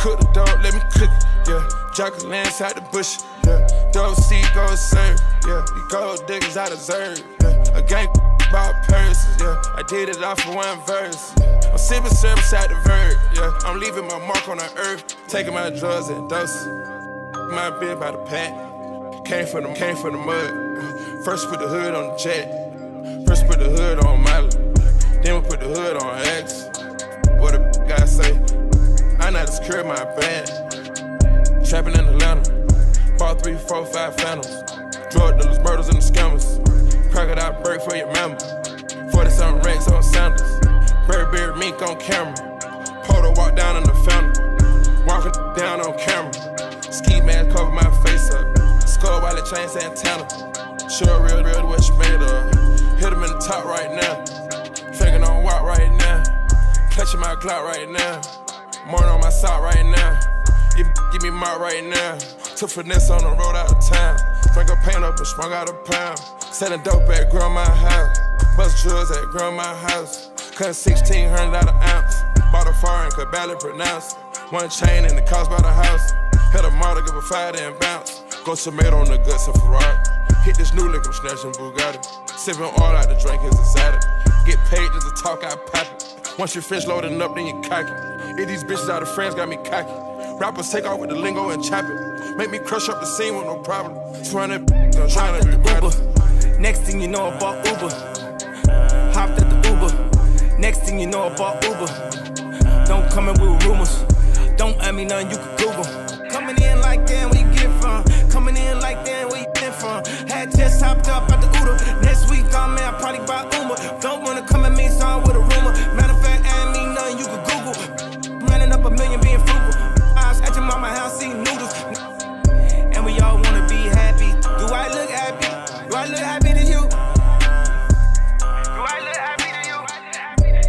Cook the dog, let me cook it, yeah. Jockey lands out the bush, yeah. Dope seed gold serve, yeah. These gold diggers I deserve, yeah. A gang about purses, yeah. I did it all for one verse, yeah. I'm sipping service out the verb, yeah. I'm leaving my mark on the earth, taking my drugs and doses. My bed by the pack, came from the mud. First put the hood on the jet, first put the hood on Miley, then we put the hood on X. What a guy say, I know how to secure my band. Trapping in Atlanta, bought 3, 4, 5 phantoms. Drug dealers, murders, and the scammers. Crocodile break for your mama. 40-something racks on sandals. Burberry mink on camera. Polo walk down in the fountain. Walking down on camera. Ski mask cover my face up. Skull while it chain Santana. Sure real what you made of. Hit him in the top right now. Finger on walk right now. Clutching my Glock right now. Morning on my sock right now. You give me my right now. Took finesse on the road out of town. Drank a paint up and sprung out a pound. Selling dope at grandma's house. Bust drugs at grandma's house. Cut 1,600 out an ounce. Bought a foreign, could barely pronounce. One chain and the cost by the house. Hit a model, give a fire, then bounce. Go tomato on the guts of Ferrari. Hit this new lick, I'm snatching Bugatti. Sipping all out the drink is excited. Get paid just to talk, I pop it. Once you finish loading up, then you cock it. If these bitches out of friends got me cocky. Rappers take off with the lingo and chop it. Make me crush up the scene with no problem. 200 I'm trying to be Uber. Next thing you know, I bought Uber. Hopped at the Uber. Next thing you know, I bought Uber. Don't come in with rumors. Don't ask me nothing you can Google. Coming in like that, where you get from? Coming in like that, where you get from? Had just hopped up at the Uber. Next week, I'm I probably buy Uber. Don't wanna come at me, so I'm with a rumor. Matter of fact, I ain't mean nothing you can Google. Running up $1 million, being frugal. At your mama house eating noodles. And we all wanna be happy. Do I look happy? Do I look happy to you? Do I look happy to you?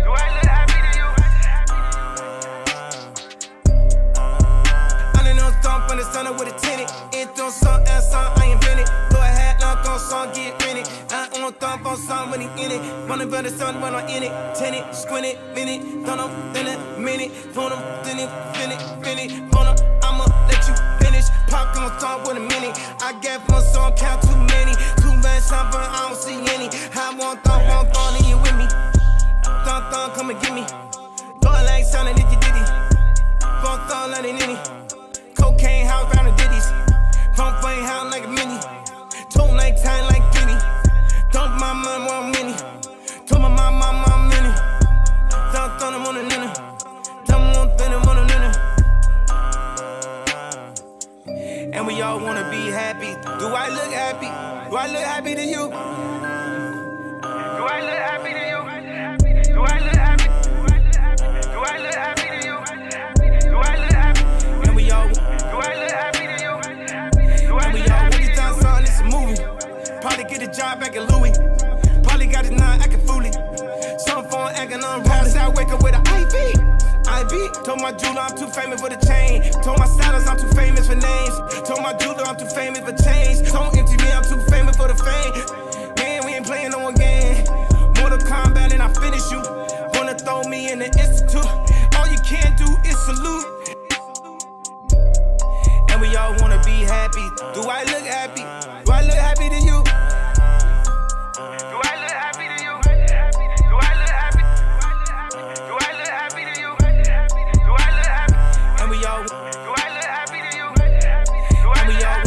Do I look happy to you? I done no stomp on the sun with a tenant. It don't song and song I invented. Go ahead, look on song, get rented. I on thump on song when he in it. Wanna build the sun when I'm in it. Tenant, squint it, minute. Don't know, then a minute. Phone them, then it, finish. I'ma let you finish. Pop on song with a minute. I got one song, count too many. Too much time, but I don't see any. I want thump, and you with me. Thump, come and get me. Going like sounding if you diddy. Thump, like a ninny. Cocaine house round the ditties. Pump flame house like a mini. Tone like time like Guinea. Dump my mind one mini. Told my mom mini. Thump them on the nina. Thump on the nina. And we all wanna be happy. Do I look happy? Do I look happy to you? Do I look happy to you? Do I look happy? Do I look happy to you? Do I look happy? And we all, do I look happy to you? Do I look happy to you? Time son, it's a movie. Probably get a job back at Louis. Probably got his 9 acting fooly. Some phone acting on pass. I wake up with an IV. Told my jeweler I'm too famous for the chain. Told my stylist I'm too famous for names. Told my jeweler I'm too famous for chains. Told MTV I'm too famous for the fame. Man, we ain't playing no game. Mortal Kombat and I finish you. Wanna throw me in the institute. All you can do is salute. And we all wanna be happy. Do I look happy? Do I look happy to you? Do I look happy to you? Do I look happy? Do I look happy to you? Do I look happy? And we all, do I look happy to you? And we all.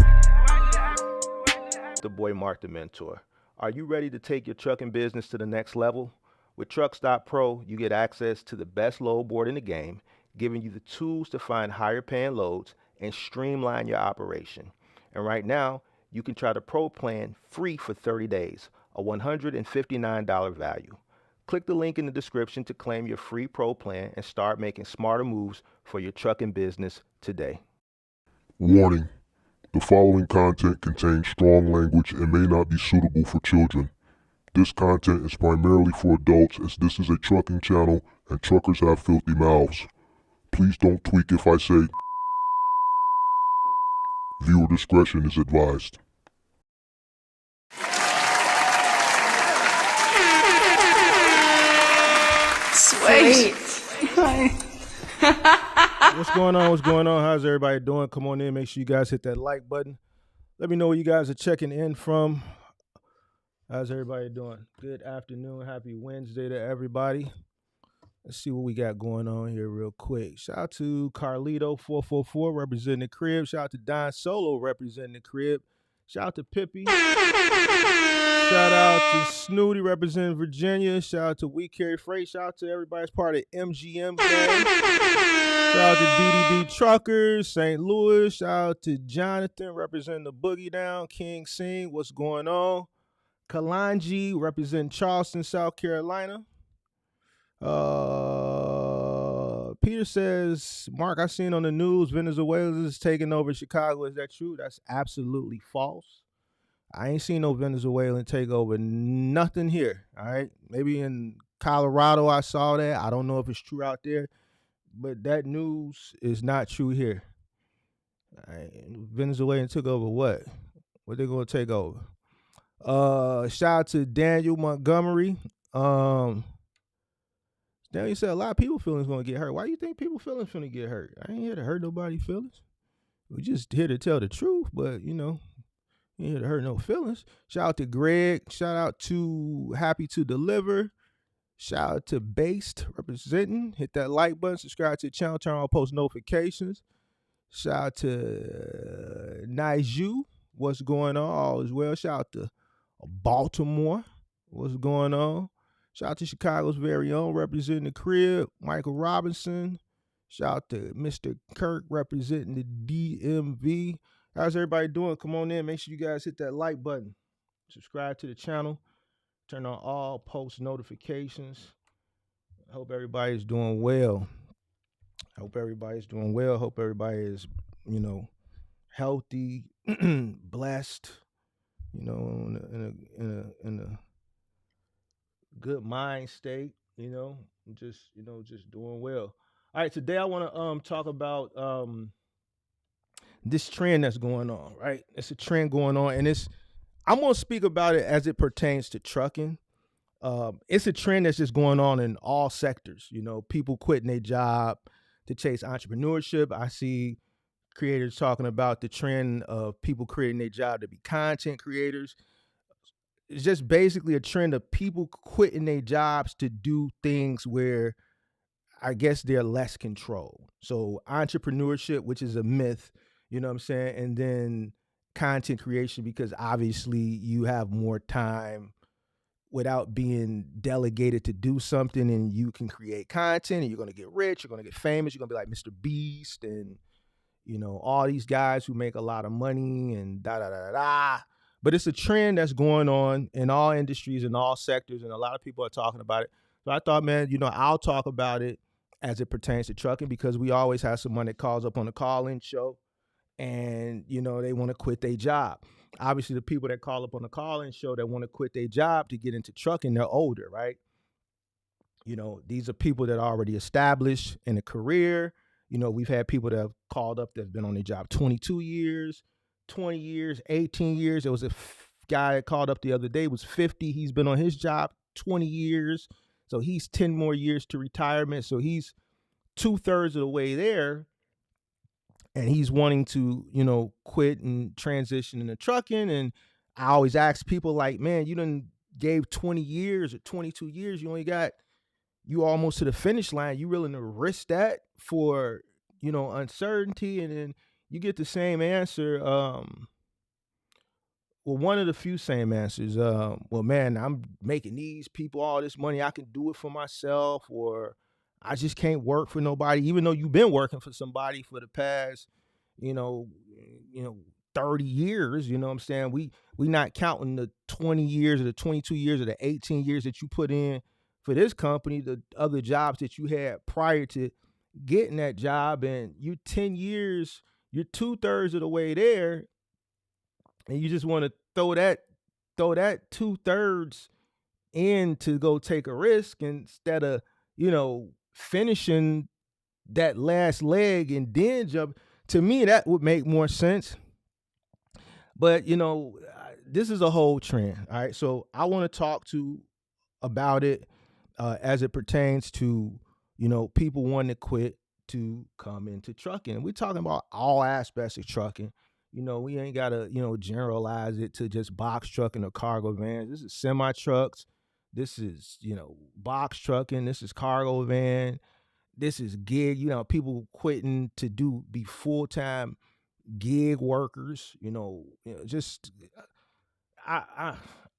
The boy Mark the Mentor. Are you ready to take your trucking business to the next level? With Trucks.pro, you get access to the best load board in the game, giving you the tools to find higher paying loads and streamline your operation. And right now, you can try the Pro plan free for 30 days, a $159 value. Click the link in the description to claim your free Pro plan and start making smarter moves for your trucking business today. Warning: the following content contains strong language and may not be suitable for children. This content is primarily for adults, as this is a trucking channel and truckers have filthy mouths. Please don't tweak if I say. Viewer discretion is advised. Sweet. What's going on? What's going on? How's everybody doing? Come on in. Make sure you guys hit that like button. Let me know where you guys are checking in from. How's everybody doing? Good afternoon. Happy Wednesday to everybody. Let's see what we got going on here real quick. Shout out to Carlito444 representing the crib. Shout out to Don Solo representing the crib. Shout out to Pippi. Shout out to Snooty representing Virginia. Shout out to We Carry Freight. Shout out to everybody that's part of MGM gang. Shout out to DDD Truckers, St. Louis. Shout out to Jonathan representing the Boogie Down. King Sing, what's going on? Kalanji representing Charleston, South Carolina. Peter says, Mark, I seen on the news Venezuela is taking over Chicago. Is that true? That's absolutely false. I ain't seen no Venezuelan take over nothing here. All right. Maybe in Colorado I saw that. I don't know if it's true out there, but that news is not true here. All right. Venezuelan took over what? What they gonna take over? Shout out to Daniel Montgomery. Daniel said a lot of people feelings gonna get hurt. Why do you think people feelings gonna get hurt? I ain't here to hurt nobody's feelings. We just here to tell the truth, but you know, ain't here to hurt no feelings. Shout out to Greg. Shout out to Happy to Deliver. Shout out to Based representing. Hit that like button. Subscribe to the channel. Turn on post notifications. Shout out to Naiju. What's going on? All is well. Shout out to Baltimore. What's going on? Shout out to Chicago's very own representing the crib, Michael Robinson. Shout out to Mr. Kirk representing the DMV. How's everybody doing? Come on in. Make sure you guys hit that like button. Subscribe to the channel. Turn on all post notifications. I hope everybody's doing well. Hope everybody is, you know, healthy, blessed, you know, in a good mind state, you know, just doing well. All right, today I want to talk about this trend that's going on, right? It's a trend going on, and I'm going to speak about it as it pertains to trucking. It's a trend that's just going on in all sectors, you know, people quitting their job to chase entrepreneurship. I see creators talking about the trend of people creating their job to be content creators. It's just basically a trend of people quitting their jobs to do things where I guess they're less controlled. So entrepreneurship, which is a myth, you know what I'm saying? And then content creation, because obviously you have more time without being delegated to do something, and you can create content and you're going to get rich, you're going to get famous, you're going to be like Mr. Beast and, you know, all these guys who make a lot of money and da-da-da-da-da. But it's a trend that's going on in all industries, in all sectors, and a lot of people are talking about it. So I thought, man, you know, I'll talk about it as it pertains to trucking, because we always have someone that calls up on the call-in show and, you know, they want to quit their job. Obviously, the people that call up on the call-in show that want to quit their job to get into trucking, they're older, right? You know, these are people that are already established in a career. You know, we've had people that have called up that's been on their job 22 years, 20 years, 18 years. There was a guy that called up the other day, was 50. He's been on his job 20 years. So he's 10 more years to retirement. So he's 2/3 of the way there. And he's wanting to, you know, quit and transition into trucking. And I always ask people like, man, you done gave 20 years or 22 years. You almost to the finish line. You willing to risk that for, you know, uncertainty? And then you get the same answer. One of the few same answers. Well, man, I'm making these people all this money. I can do it for myself, or I just can't work for nobody, even though you've been working for somebody for the past, you know, 30 years, you know what I'm saying? We not counting the 20 years or the 22 years or the 18 years that you put in for this company, the other jobs that you had prior to getting that job, and you 10 years, you're 2/3 of the way there, and you just want to throw that 2/3 in to go take a risk instead of, you know, finishing that last leg and then jump. To me, that would make more sense. But, you know, this is a whole trend. All right. So I want to talk about it as it pertains to, you know, people wanting to quit to come into trucking. We're talking about all aspects of trucking. We ain't gotta, generalize it to just box trucking or cargo vans. This is semi trucks. This is, box trucking. This is cargo van. This is gig. People quitting to be full-time gig workers. Just I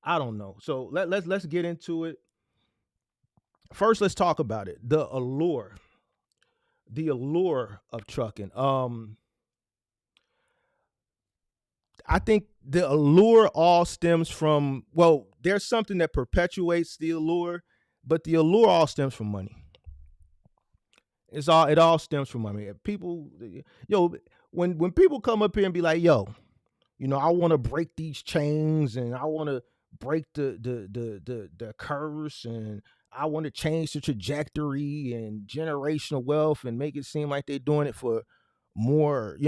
don't know. So let's get into it. First, let's talk about it. The allure of trucking. I think the allure all stems from, well, there's something that perpetuates the allure, but the allure all stems from money. It all stems from money. People, when people come up here and be like, yo, I want to break these chains and I want to break the curse and I want to change the trajectory and generational wealth and make it seem like they're doing it for more,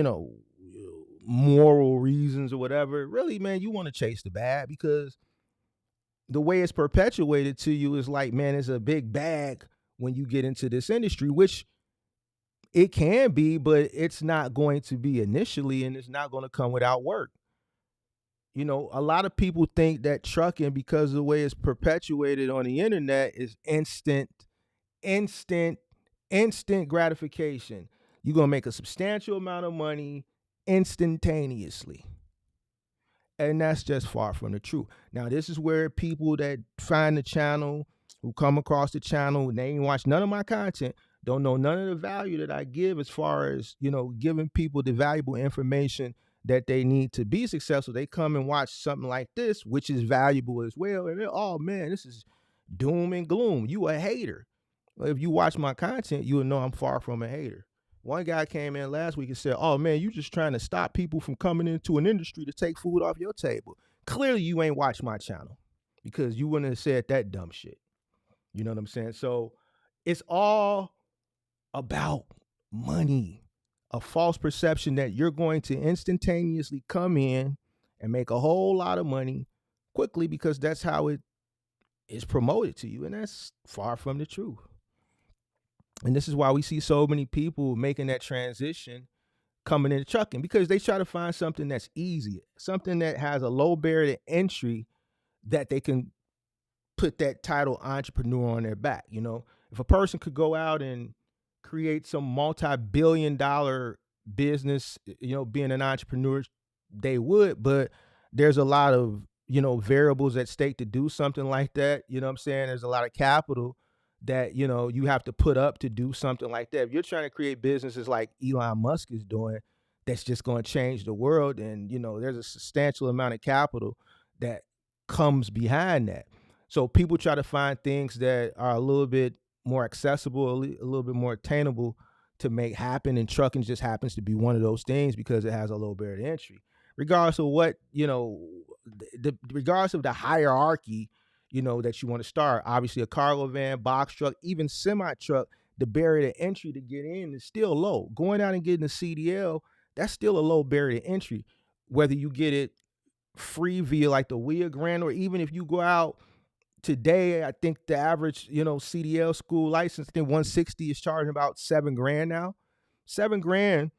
moral reasons or whatever. Really, man, you want to chase the bag because the way it's perpetuated to you is like, man, it's a big bag when you get into this industry, which it can be, but it's not going to be initially, and it's not going to come without work. A lot of people think that trucking, because of the way it's perpetuated on the internet, is instant gratification. You're going to make a substantial amount of money instantaneously. And that's just far from the truth. Now, this is where people that find the channel, who come across the channel, they ain't watch none of my content, don't know none of the value that I give as far as, giving people the valuable information that they need to be successful. They come and watch something like this, which is valuable as well. And oh man, this is doom and gloom. You a hater. Well, if you watch my content, you will know I'm far from a hater. One guy came in last week and said, oh man, you just trying to stop people from coming into an industry to take food off your table. Clearly you ain't watched my channel because you wouldn't have said that dumb shit. You know what I'm saying? So it's all about money, a false perception that you're going to instantaneously come in and make a whole lot of money quickly because that's how it is promoted to you. And that's far from the truth. And this is why we see so many people making that transition coming into trucking, because they try to find something that's easy, something that has a low barrier to entry that they can put that title entrepreneur on their back. If a person could go out and create some multi-billion-dollar business, being an entrepreneur, they would, but there's a lot of, variables at stake to do something like that. You know what I'm saying? There's a lot of capital that, you have to put up to do something like that. If you're trying to create businesses like Elon Musk is doing, that's just going to change the world. And, there's a substantial amount of capital that comes behind that. So people try to find things that are a little bit more accessible, a little bit more attainable to make happen. And trucking just happens to be one of those things because it has a low barrier to entry. Regardless of what, regardless of the hierarchy, that you want to start. Obviously a cargo van, box truck, even semi truck, the barrier to entry to get in is still low. Going out and getting a CDL, that's still a low barrier to entry. Whether you get it free via like the Wheel Grant, or even if you go out today, I think the average, CDL school license, I think 160 is charging about $7,000 now. $7,000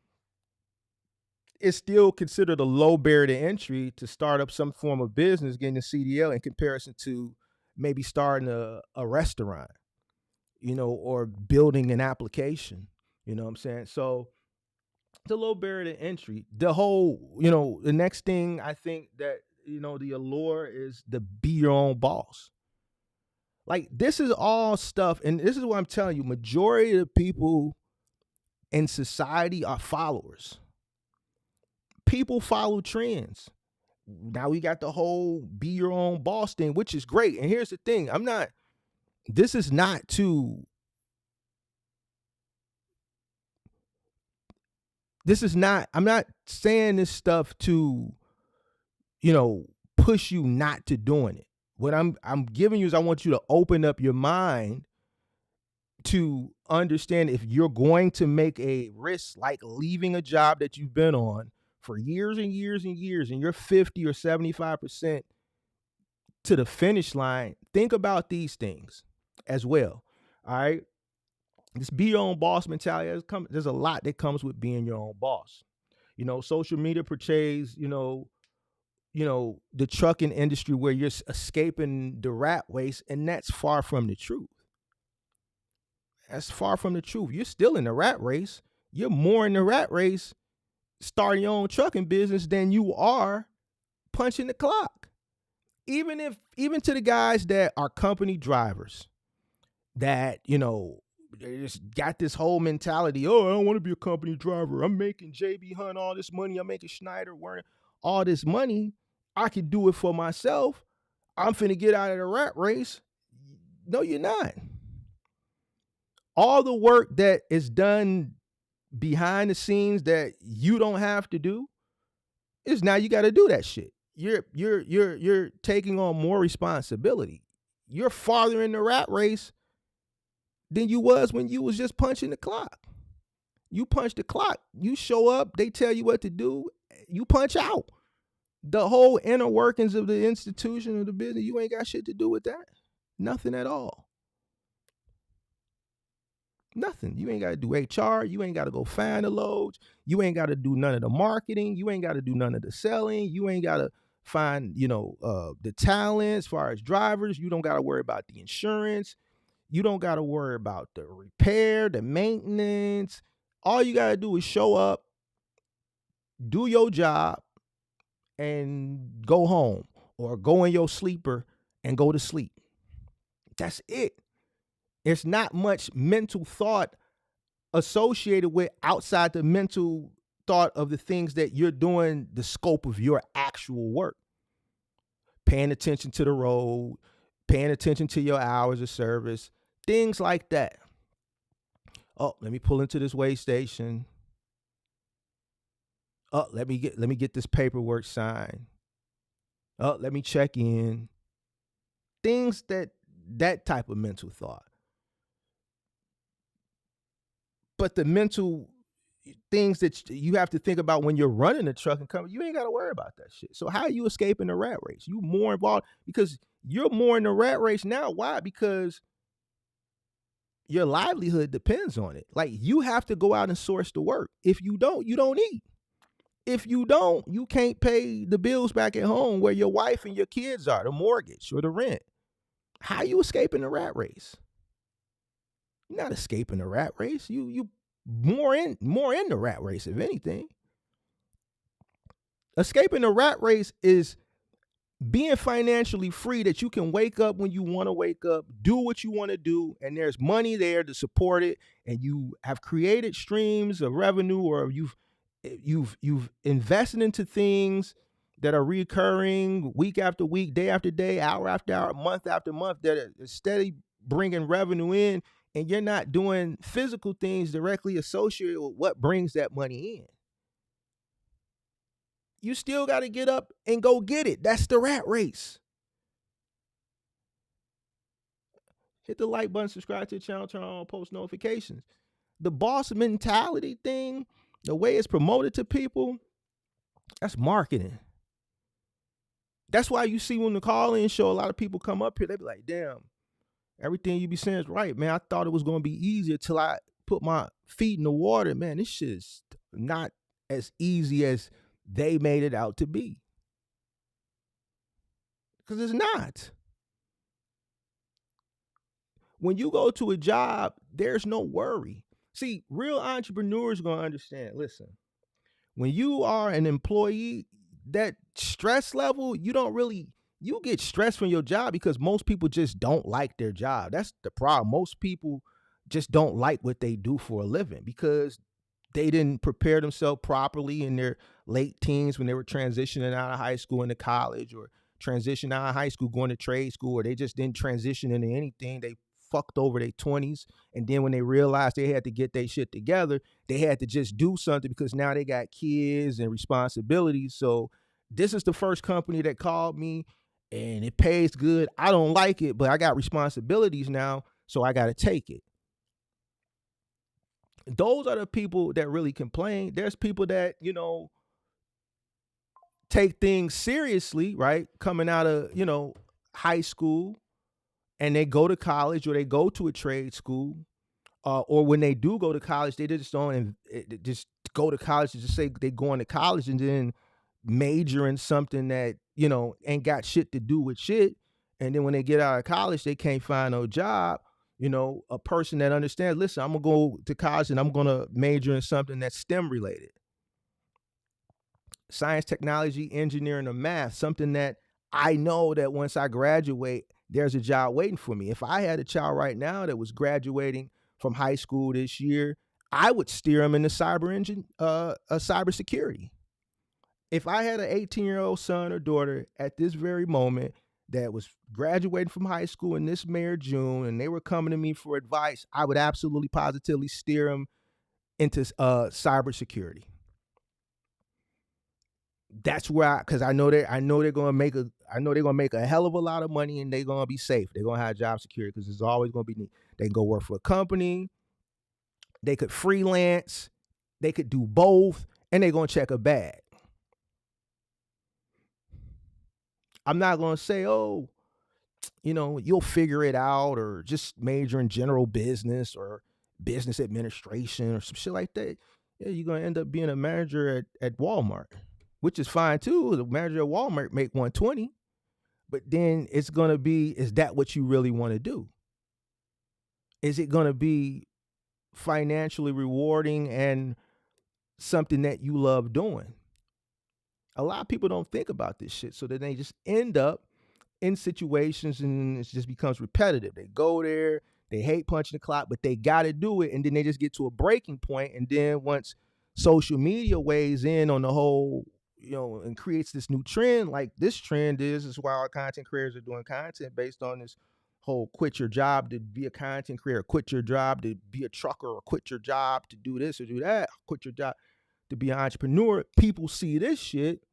is still considered a low barrier to entry to start up some form of business, getting a CDL, in comparison to maybe starting a restaurant, or building an application. You know what I'm saying? So it's a low barrier to entry. The whole, the next thing I think that, the allure is to be your own boss. Like, this is all stuff, and this is what I'm telling you, majority of the people in society are followers. People follow trends. Now we got the whole be your own boss thing, which is great. And here's the thing, I'm not saying this stuff to, push you not to doing it. What I'm giving you is I want you to open up your mind to understand, if you're going to make a risk like leaving a job that you've been on for years and years and years, and you're 50 or 75% to the finish line, think about these things as well. All right. This be your own boss mentality. There's a lot that comes with being your own boss. Social media portrays, the trucking industry where you're escaping the rat race, and that's far from the truth. That's far from the truth. You're still in the rat race. You're more in the rat race starting your own trucking business than you are punching the clock. Even to the guys that are company drivers that, they just got this whole mentality, oh, I don't want to be a company driver. I'm making JB Hunt all this money. I'm making Schneider wearing all this money. I can do it for myself. I'm finna get out of the rat race. No, you're not. All the work that is done behind the scenes that you don't have to do is now you got to do that shit. You're taking on more responsibility. You're farther in the rat race than you was when you was just punching the clock. You punch the clock, you show up, they tell you what to do, you punch out. The whole inner workings of the institution of the business, you ain't got shit to do with that. Nothing at all. Nothing. You ain't got to do HR. You ain't got to go find the loads. You ain't got to do none of the marketing. You ain't got to do none of the selling. You ain't got to find, the talent as far as drivers. You don't got to worry about the insurance. You don't got to worry about the repair, the maintenance. All you got to do is show up, do your job, and go home, or go in your sleeper and go to sleep. That's it. There's not much mental thought associated with outside the mental thought of the things that you're doing, the scope of your actual work. Paying attention to the road, paying attention to your hours of service, things like that. Oh, let me pull into this weigh station. Oh, let me get this paperwork signed. Oh, let me check in. Things that type of mental thought. But the mental things that you have to think about when you're running a trucking company, you ain't got to worry about that shit. So how are you escaping the rat race? You more involved because you're more in the rat race now. Why? Because your livelihood depends on it. Like, you have to go out and source the work. If you don't, you don't eat. If you don't, you can't pay the bills back at home where your wife and your kids are, the mortgage or the rent. How are you escaping the rat race? You're not escaping the rat race. You more in the rat race, if anything. Escaping the rat race is being financially free, that you can wake up when you want to wake up, do what you want to do, and there's money there to support it, and you have created streams of revenue, or you've invested into things that are recurring week after week, day after day, hour after hour, month after month, that are steady bringing revenue in, and you're not doing physical things directly associated with what brings that money in. You still got to get up and go get it. That's the rat race. Hit the like button, subscribe to the channel, turn on post notifications. The boss mentality thing, the way it's promoted to people, that's marketing. That's why you see when the call-in show, a lot of people come up here, they be like, damn, everything you be saying is right, man. I thought it was going to be easier till I put my feet in the water. Man, this shit is not as easy as they made it out to be. Because it's not. When you go to a job, there's no worry. See, real entrepreneurs are going to understand. Listen, when you are an employee, that stress level, you get stressed from your job because most people just don't like their job. That's the problem. Most people just don't like what they do for a living because they didn't prepare themselves properly in their late teens when they were transitioning out of high school into college, or transitioning out of high school going to trade school, or they just didn't transition into anything. They fucked over their 20s. And then when they realized they had to get their shit together, they had to just do something because now they got kids and responsibilities. So this is the first company that called me and it pays good. I don't like it, but I got responsibilities now, so I got to take it. Those are the people that really complain. There's people that, take things seriously, right? Coming out of, high school, and they go to college or they go to a trade school, or when they do go to college, they just don't just go to college and just say they going to college and then major in something that ain't got shit to do with shit. And then when they get out of college, they can't find no job. A person that understands, listen, I'm gonna go to college and I'm gonna major in something that's STEM related. Science, technology, engineering, or math, something that I know that once I graduate, there's a job waiting for me. If I had a child right now that was graduating from high school this year, I would steer him into cybersecurity. If I had an 18-year-old son or daughter at this very moment that was graduating from high school in this May or June, and they were coming to me for advice, I would absolutely positively steer them into cybersecurity. That's where because I know they're gonna make a hell of a lot of money, and they're gonna be safe. They're gonna have job security because there's always gonna be need. They can go work for a company, they could freelance, they could do both, and they're gonna check a bag. I'm not gonna say, oh, you'll figure it out, or just major in general business or business administration or some shit like that. Yeah, you're gonna end up being a manager at Walmart, which is fine too. The manager at Walmart make 120, but then it's gonna be, is that what you really want to do? Is it gonna be financially rewarding and something that you love doing? A lot of people don't think about this shit, so then they just end up in situations and it just becomes repetitive. They go there, they hate punching the clock, but they got to do it, and then they just get to a breaking point, and then once social media weighs in on the whole, and creates this new trend, like this trend is why our content creators are doing content based on this whole quit your job to be a content creator, quit your job to be a trucker, or quit your job to do this or do that, quit your job to be an entrepreneur. People see this shit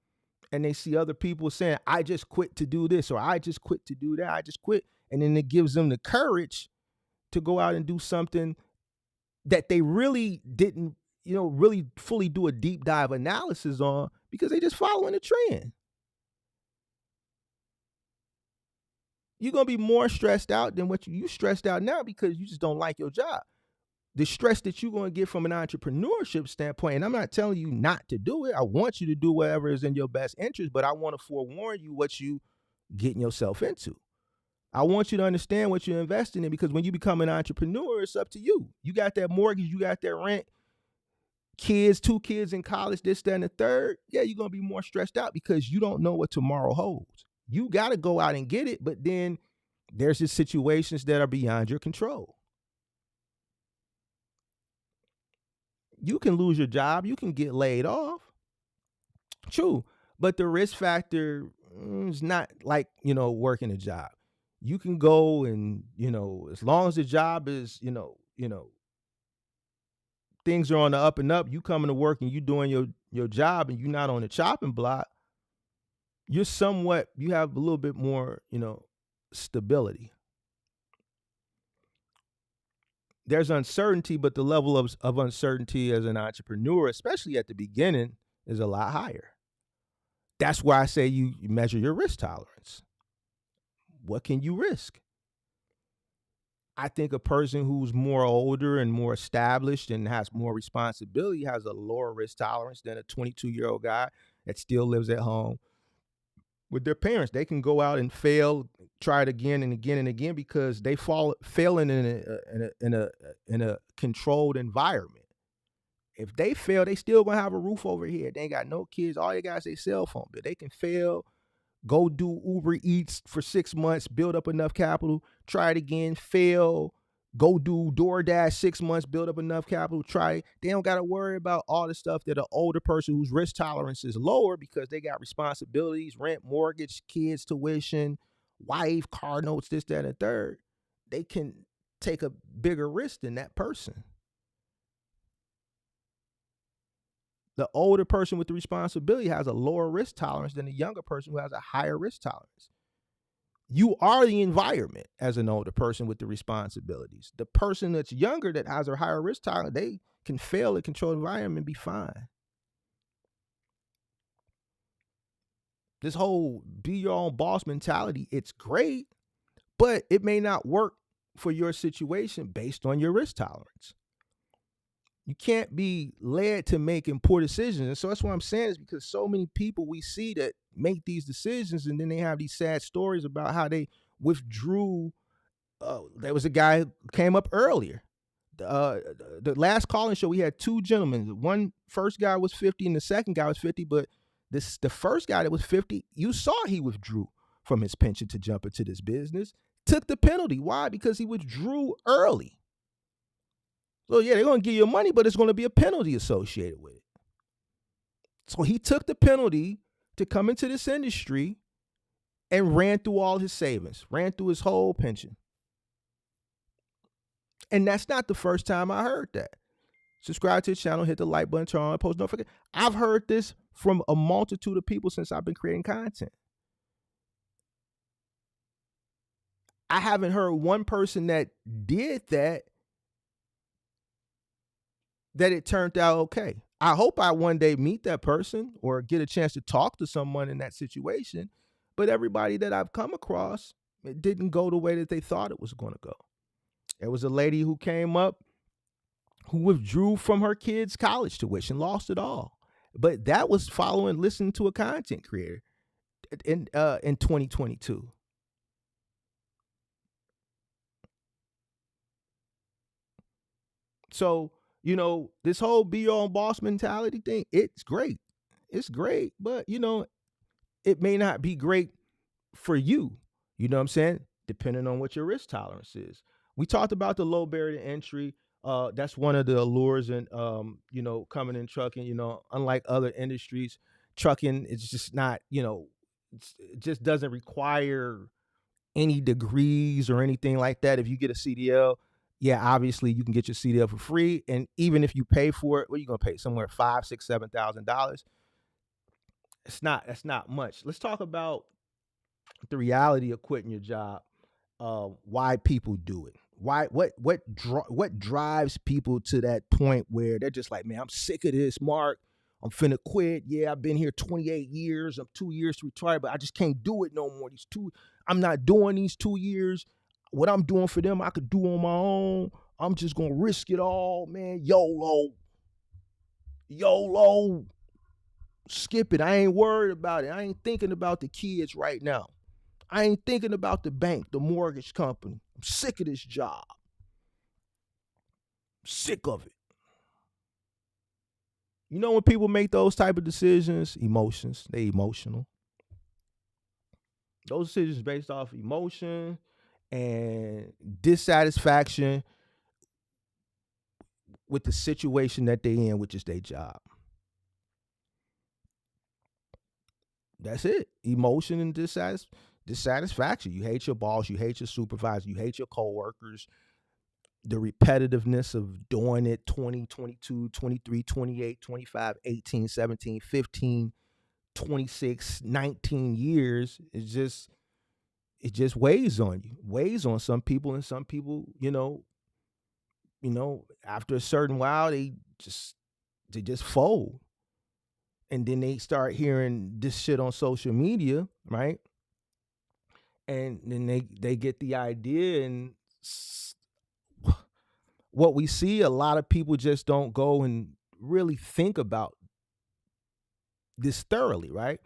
and they see other people saying, I just quit to do this, or I just quit to do that, I just quit. And then it gives them the courage to go out and do something that they really didn't, really fully do a deep dive analysis on, because they just following the trend. You're going to be more stressed out than what you stressed out now because you just don't like your job. The stress that you're going to get from an entrepreneurship standpoint, and I'm not telling you not to do it. I want you to do whatever is in your best interest, but I want to forewarn you what you getting yourself into. I want you to understand what you're investing in, because when you become an entrepreneur, it's up to you. You got that mortgage, you got that rent, kids, 2 kids in college, this, that, and the third. Yeah, you're going to be more stressed out because you don't know what tomorrow holds. You got to go out and get it, but then there's just situations that are beyond your control. You can lose your job. You can get laid off. True. But the risk factor is not like, working a job. You can go and, as long as the job is, things are on the up and up, you coming to work and you doing your job and you're not on the chopping block, you have a little bit more, stability. There's uncertainty, but the level of uncertainty as an entrepreneur, especially at the beginning, is a lot higher. That's why I say you measure your risk tolerance. What can you risk? I think a person who's more older and more established and has more responsibility has a lower risk tolerance than a 22-year-old guy that still lives at home with their parents. They can go out and fail, try it again and again and again, because they failing in a controlled environment. If they fail, they still gonna have a roof over here. They ain't got no kids. All they got is their cell phone bill. They can fail, go do Uber Eats for 6 months, build up enough capital, try it again, fail, go do DoorDash 6 months, build up enough capital, try it. They don't got to worry about all the stuff that an older person whose risk tolerance is lower, because they got responsibilities, rent, mortgage, kids, tuition, wife, car notes, this, that, and the third. They can take a bigger risk than that person. The older person with the responsibility has a lower risk tolerance than the younger person who has a higher risk tolerance. You are the environment as an older person with the responsibilities. The person that's younger that has a higher risk tolerance, they can fail at controlled environment and be fine. This whole be your own boss mentality, it's great, but it may not work for your situation based on your risk tolerance. You can't be led to making poor decisions. And so that's what I'm saying, is because so many people we see that make these decisions, and then they have these sad stories about how they withdrew. There was a guy who came up earlier. The last call-in show, we had two gentlemen. One first guy was 50 and the second guy was 50, but the first guy that was 50, you saw he withdrew from his pension to jump into this business, took the penalty. Why? Because he withdrew early. So yeah, they're going to give you money, but it's going to be a penalty associated with it. So he took the penalty to come into this industry and ran through all his savings, ran through his whole pension. And that's not the first time I heard that. Subscribe to the channel, hit the like button, turn on post notifications. I've heard this from a multitude of people since I've been creating content. I haven't heard one person that did that it turned out okay. I hope I one day meet that person or get a chance to talk to someone in that situation. But everybody that I've come across, it didn't go the way that they thought it was going to go. There was a lady who came up who withdrew from her kids' college tuition, lost it all. But that was following listening to a content creator in 2022. So, you know, this whole be your own boss mentality thing, it's great. It's great, but, you know, it may not be great for you. You know what I'm saying? Depending on what your risk tolerance is. We talked about the low barrier to entry. That's one of the allures in, you know, coming in trucking. You know, unlike other industries, trucking is just not, you know, it just doesn't require any degrees or anything like that. If you get a CDL, yeah, obviously you can get your CDL for free. And even if you pay for it, what are you going to pay? Somewhere $5,000, $6,000, $7,000. That's not much. Let's talk about the reality of quitting your job. Why people do it. What drives people to that point where they're just like, man, I'm sick of this, Mark. I'm finna quit. Yeah, I've been here 28 years. I'm 2 years to retire, but I just can't do it no more. I'm not doing these 2 years. What I'm doing for them, I could do on my own. I'm just gonna risk it all, man. YOLO. Skip it. I ain't worried about it. I ain't thinking about the kids right now. I ain't thinking about the bank, the mortgage company. I'm sick of this job. Sick of it. You know, when people make those type of decisions, emotions, they emotional. Those decisions based off emotion and dissatisfaction with the situation that they in, which is their job. That's it. Emotion and dissatisfaction. You hate your boss. You hate your supervisor. You hate your coworkers. The repetitiveness of doing it 20, 22, 23, 28, 25, 18, 17, 15, 26, 19 years, it just weighs on you, weighs on some people. And some people, you know, after a certain while, they just fold. And then they start hearing this shit on social media, right? And then they get the idea, and what we see, a lot of people just don't go and really think about this thoroughly, right?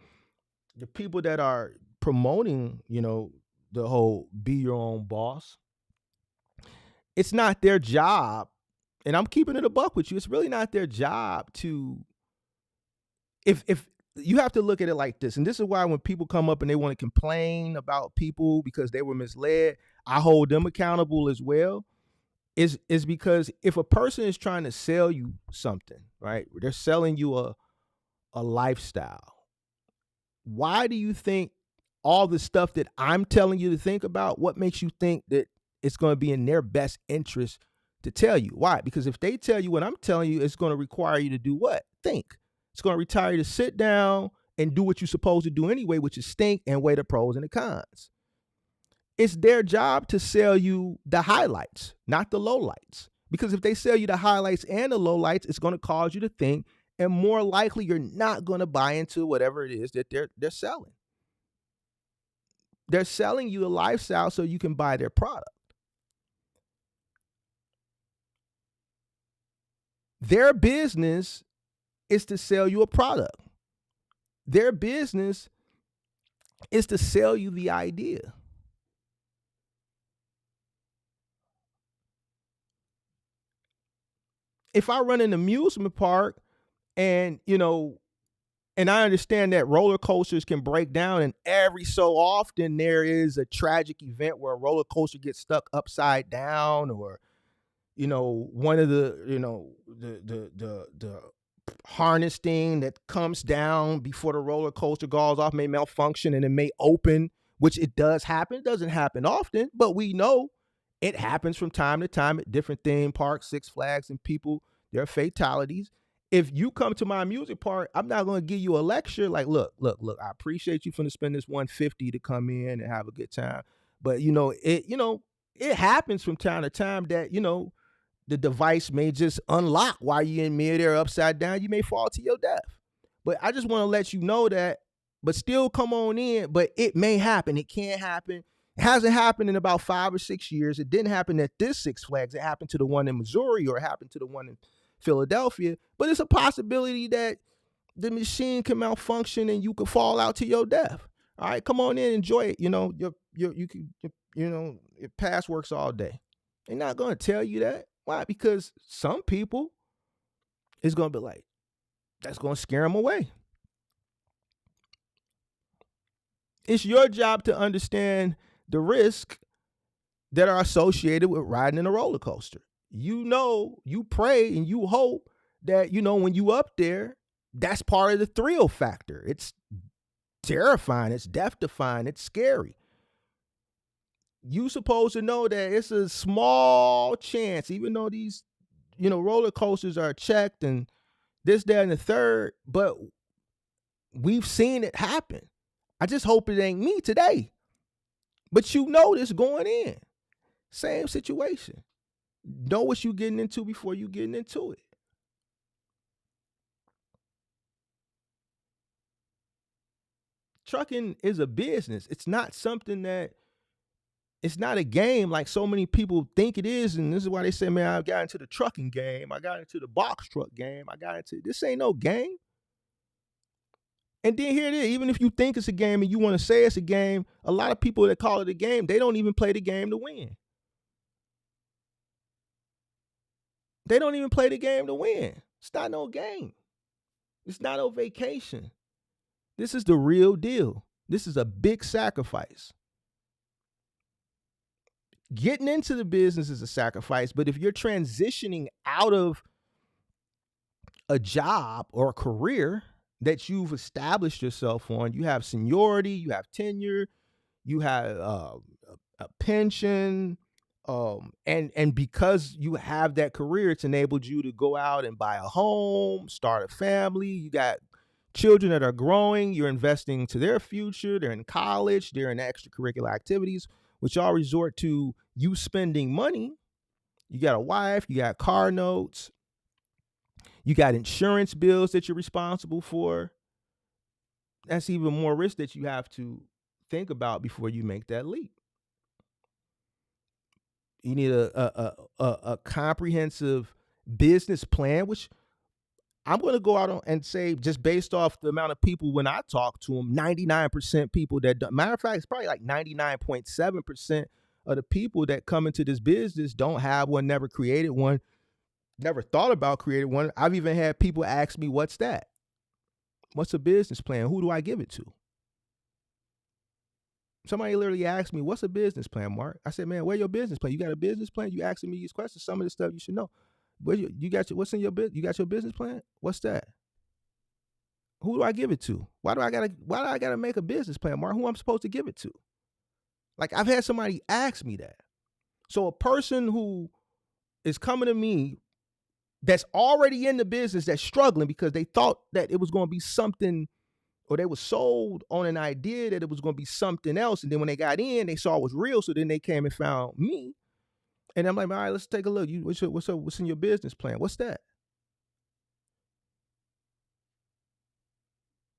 The people that are promoting, you know, the whole be your own boss, it's not their job, and I'm keeping it a buck with you, it's really not their job to, if you have to look at it like this, and this is why when people come up and they want to complain about people because they were misled, I hold them accountable as well. Is because if a person is trying to sell you something, right? They're selling you a lifestyle. Why do you think all the stuff that I'm telling you to think about, what makes you think that it's going to be in their best interest to tell you? Why? Because if they tell you what I'm telling you, it's going to require you to do what? Think. It's going to require you to sit down and do what you're supposed to do anyway, which is think and weigh the pros and the cons. It's their job to sell you the highlights, not the lowlights. Because if they sell you the highlights and the lowlights, it's going to cause you to think, and more likely you're not going to buy into whatever it is that they're selling. They're selling you a lifestyle so you can buy their product. Their business is to sell you a product. Their business is to sell you the idea. If I run an amusement park and, and I understand that roller coasters can break down, and every so often there is a tragic event where a roller coaster gets stuck upside down, or, one of the, the harness thing that comes down before the roller coaster goes off may malfunction and it may open, which it does happen. It doesn't happen often, but we know it happens from time to time at different theme parks, Six Flags, and people, there are fatalities. If you come to my music park, I'm not going to give you a lecture like, look, I appreciate you for to spend this $150 to come in and have a good time. But, it happens from time to time that, the device may just unlock while you're in midair upside down. You may fall to your death. But I just want to let you know that, but still come on in. But it may happen. It can happen. It hasn't happened in about 5 or 6 years. It didn't happen at this Six Flags. It happened to the one in Missouri, or it happened to the one in Philadelphia. But it's a possibility that the machine can malfunction and you could fall out to your death. All right, come on in, enjoy it. It pass works all day. They're not going to tell you that. Why? Because some people, it's going to be like, that's going to scare them away. It's your job to understand the risk that are associated with riding in a roller coaster. You pray and you hope that, when you up there, that's part of the thrill factor. It's terrifying. It's death-defying. It's scary. You supposed to know that it's a small chance, even though these, roller coasters are checked and this, that, and the third, but we've seen it happen. I just hope it ain't me today. But this going in. Same situation. Know what you're getting into before you getting into it. Trucking is a business. It's not something that, it's not a game like so many people think it is. And this is why they say, man, I got into the trucking game. I got into the box truck game. This ain't no game. And then here it is. Even if you think it's a game and you want to say it's a game, a lot of people that call it a game, they don't even play the game to win. They don't even play the game to win. It's not no game. It's not no vacation. This is the real deal. This is a big sacrifice. Getting into the business is a sacrifice, but if you're transitioning out of a job or a career that you've established yourself on, you have seniority, you have tenure, you have a pension, and because you have that career, it's enabled you to go out and buy a home, start a family. You got children that are growing, you're investing to their future, they're in college, they're in extracurricular activities, which all resort to you spending money. You got a wife, you got car notes, you got insurance bills that you're responsible for. That's even more risk that you have to think about before you make that leap. You need a comprehensive business plan, which I'm going to go out and say, just based off the amount of people when I talk to them, 99% people that don't, matter of fact, it's probably like 99.7% of the people that come into this business don't have one, never created one, never thought about creating one. I've even had people ask me, what's that? What's a business plan? Who do I give it to? Somebody literally asked me, what's a business plan, Mark? I said, man, where's your business plan? You got a business plan? You asking me these questions. Some of the stuff you should know. What's in your business? You got your business plan? What's that? Who do I give it to? Why do I gotta make a business plan, Mark? Who I'm supposed to give it to? Like, I've had somebody ask me that. So a person who is coming to me that's already in the business, that's struggling because they thought that it was going to be something, or they were sold on an idea that it was going to be something else. And then when they got in, they saw it was real. So then they came and found me. And I'm like, all right, let's take a look. What's in your business plan? What's that?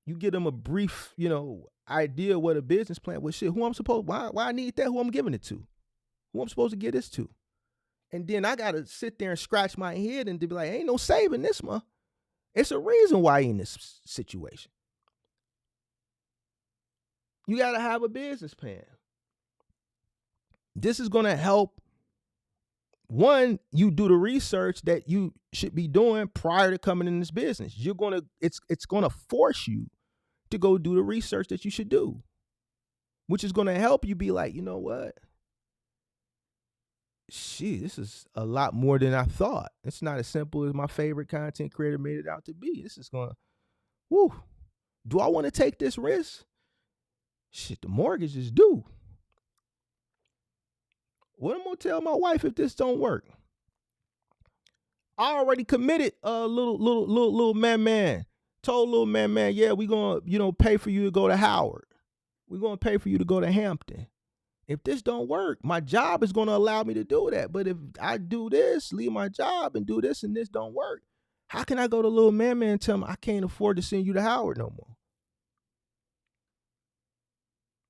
You give them a brief, idea what a business plan was. Shit, who I'm supposed, why I need that? Who I'm giving it to? Who I'm supposed to give this to? And then I got to sit there and scratch my head and be like, ain't no saving this month. It's a reason why you're in this situation. You got to have a business plan. This is going to help. One, you do the research that you should be doing prior to coming in this business. It's going to force you to go do the research that you should do, which is going to help you be like, you know what? Shit, this is a lot more than I thought. It's not as simple as my favorite content creator made it out to be. This is going to, whoo. Do I want to take this risk? Shit, the mortgage is due. What am I going to tell my wife if this don't work? I already committed little man. Told little man, yeah, we going to, pay for you to go to Howard. We're going to pay for you to go to Hampton. If this don't work, my job is going to allow me to do that. But if I do this, leave my job and do this and this don't work, how can I go to little man and tell him I can't afford to send you to Howard no more?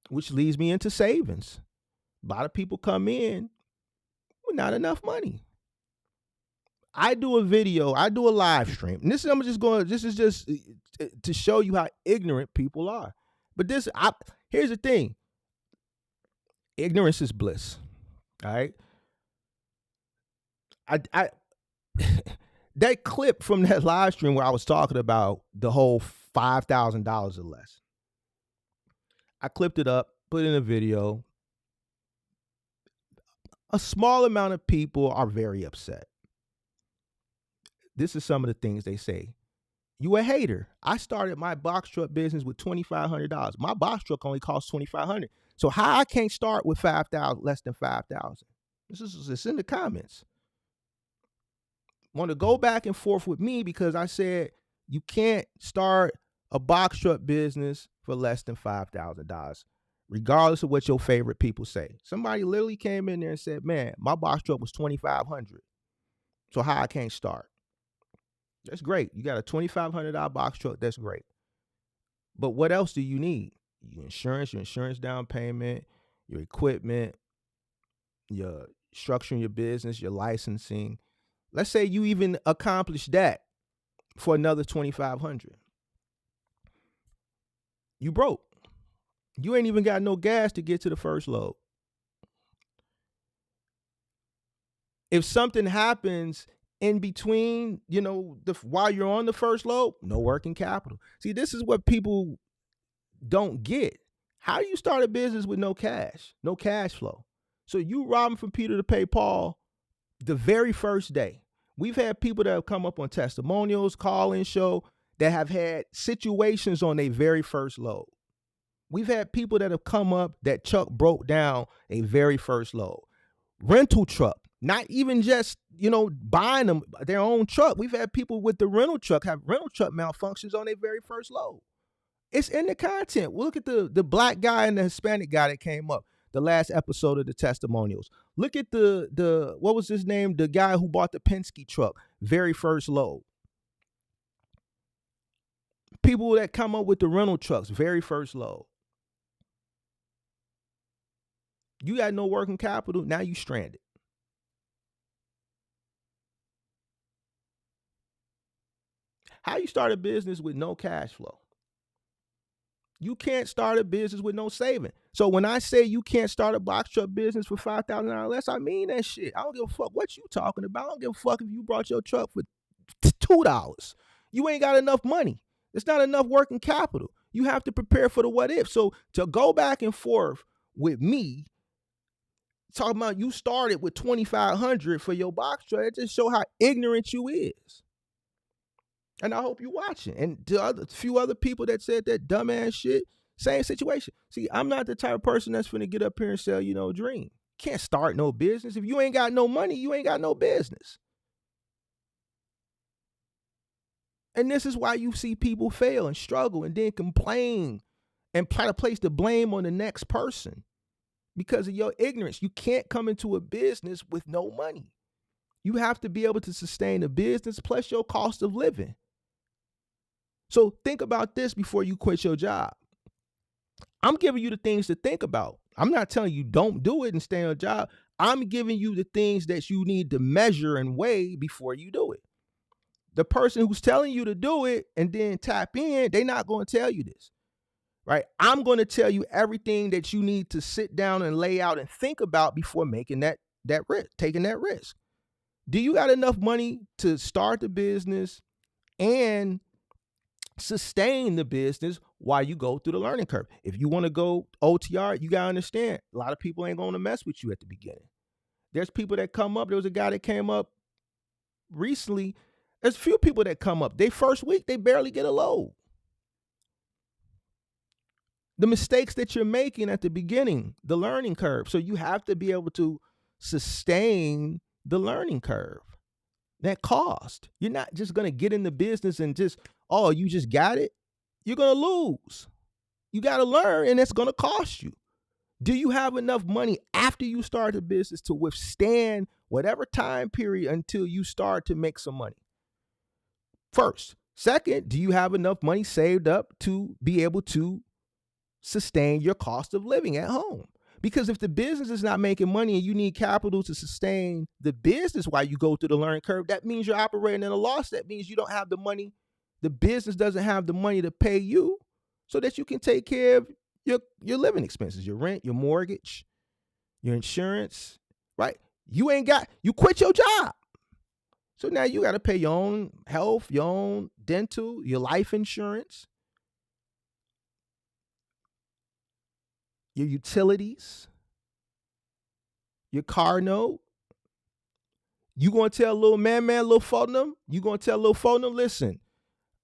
Which leads me into savings. A lot of people come in with not enough money. I do a video, I do a live stream. And this is just to show you how ignorant people are. But here's the thing. Ignorance is bliss. All right. I that clip from that live stream where I was talking about the whole $5,000 or less. I clipped it up, put it in a video. A small amount of people are very upset. This is some of the things they say. You a hater. I started my box truck business with $2,500. My box truck only costs $2,500. So how I can't start with $5,000, less than $5,000? It's in the comments. Want to go back and forth with me because I said you can't start a box truck business for less than $5,000, regardless of what your favorite people say. Somebody literally came in there and said, man, my box truck was $2,500. So how I can't start? That's great. You got a $2,500 box truck. That's great. But what else do you need? Your insurance down payment, your equipment, your structuring your business, your licensing. Let's say you even accomplish that for another $2,500. You broke. You ain't even got no gas to get to the first load. If something happens in between, while you're on the first load, no working capital. See, this is what people don't get. How do you start a business with no cash flow? So you robbing from Peter to pay Paul the very first day. We've had people that have come up on testimonials, call-in show, that have had situations on their very first load. We've had people that have come up that truck broke down a very first load. Rental truck, not even just, buying them their own truck. We've had people with the rental truck have rental truck malfunctions on their very first load. It's in the content. Look at the black guy and the Hispanic guy that came up the last episode of the testimonials. Look at the what was his name? The guy who bought the Penske truck, very first load. People that come up with the rental trucks, very first load. You got no working capital, now you stranded. How you start a business with no cash flow? You can't start a business with no saving. So when I say you can't start a box truck business for $5,000 less, I mean that shit. I don't give a fuck what you talking about. I don't give a fuck if you brought your truck for $2. You ain't got enough money. It's not enough working capital. You have to prepare for the what if. So to go back and forth with me, talking about you started with $2,500 for your box truck, it just show how ignorant you is. And I hope you watching. And to few other people that said that dumbass shit, same situation. See, I'm not the type of person that's finna get up here and sell you no dream. Can't start no business. If you ain't got no money, you ain't got no business. And this is why you see people fail and struggle and then complain and try to place the blame on the next person because of your ignorance. You can't come into a business with no money. You have to be able to sustain a business plus your cost of living. So think about this before you quit your job. I'm giving you the things to think about. I'm not telling you don't do it and stay on a job. I'm giving you the things that you need to measure and weigh before you do it. The person who's telling you to do it and then tap in, they're not going to tell you this, right? I'm going to tell you everything that you need to sit down and lay out and think about before making that risk, taking that risk. Do you got enough money to start the business and sustain the business while you go through the learning curve? If you want to go OTR, you got to understand, a lot of people ain't going to mess with you at the beginning. There's people that come up. There was a guy that came up recently. There's a few people that come up. They first week, they barely get a load. The mistakes that you're making at the beginning, the learning curve. So you have to be able to sustain the learning curve. That cost. You're not just going to get in the business and just, oh, you just got it. You're going to lose. You got to learn, and it's going to cost you. Do you have enough money after you start the business to withstand whatever time period until you start to make some money? First. Second, do you have enough money saved up to be able to sustain your cost of living at home? Because if the business is not making money and you need capital to sustain the business while you go through the learning curve, that means you're operating at a loss. That means you don't have the money. The business doesn't have the money to pay you so that you can take care of your living expenses, your rent, your mortgage, your insurance, right? You quit your job. So now you got to pay your own health, your own dental, your life insurance, your utilities, your car note. You going to tell little Fulton, listen,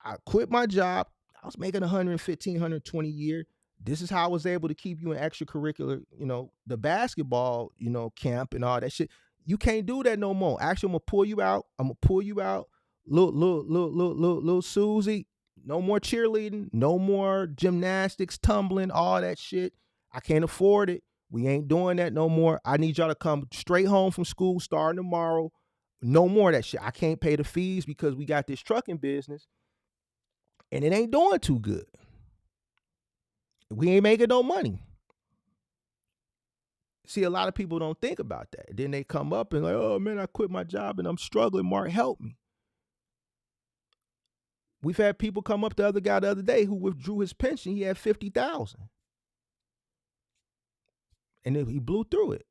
I quit my job. I was making $115, $120 a year. This is how I was able to keep you in extracurricular, the basketball, camp and all that shit. You can't do that no more. Actually, I'm going to pull you out. Little Susie, no more cheerleading, no more gymnastics, tumbling, all that shit. I can't afford it. We ain't doing that no more. I need y'all to come straight home from school starting tomorrow. No more of that shit. I can't pay the fees because we got this trucking business and it ain't doing too good. We ain't making no money. See, a lot of people don't think about that. Then they come up and like, oh man, I quit my job and I'm struggling. Mark, help me. We've had people come up, the other guy the other day who withdrew his pension. He had $50,000. And then he blew through it.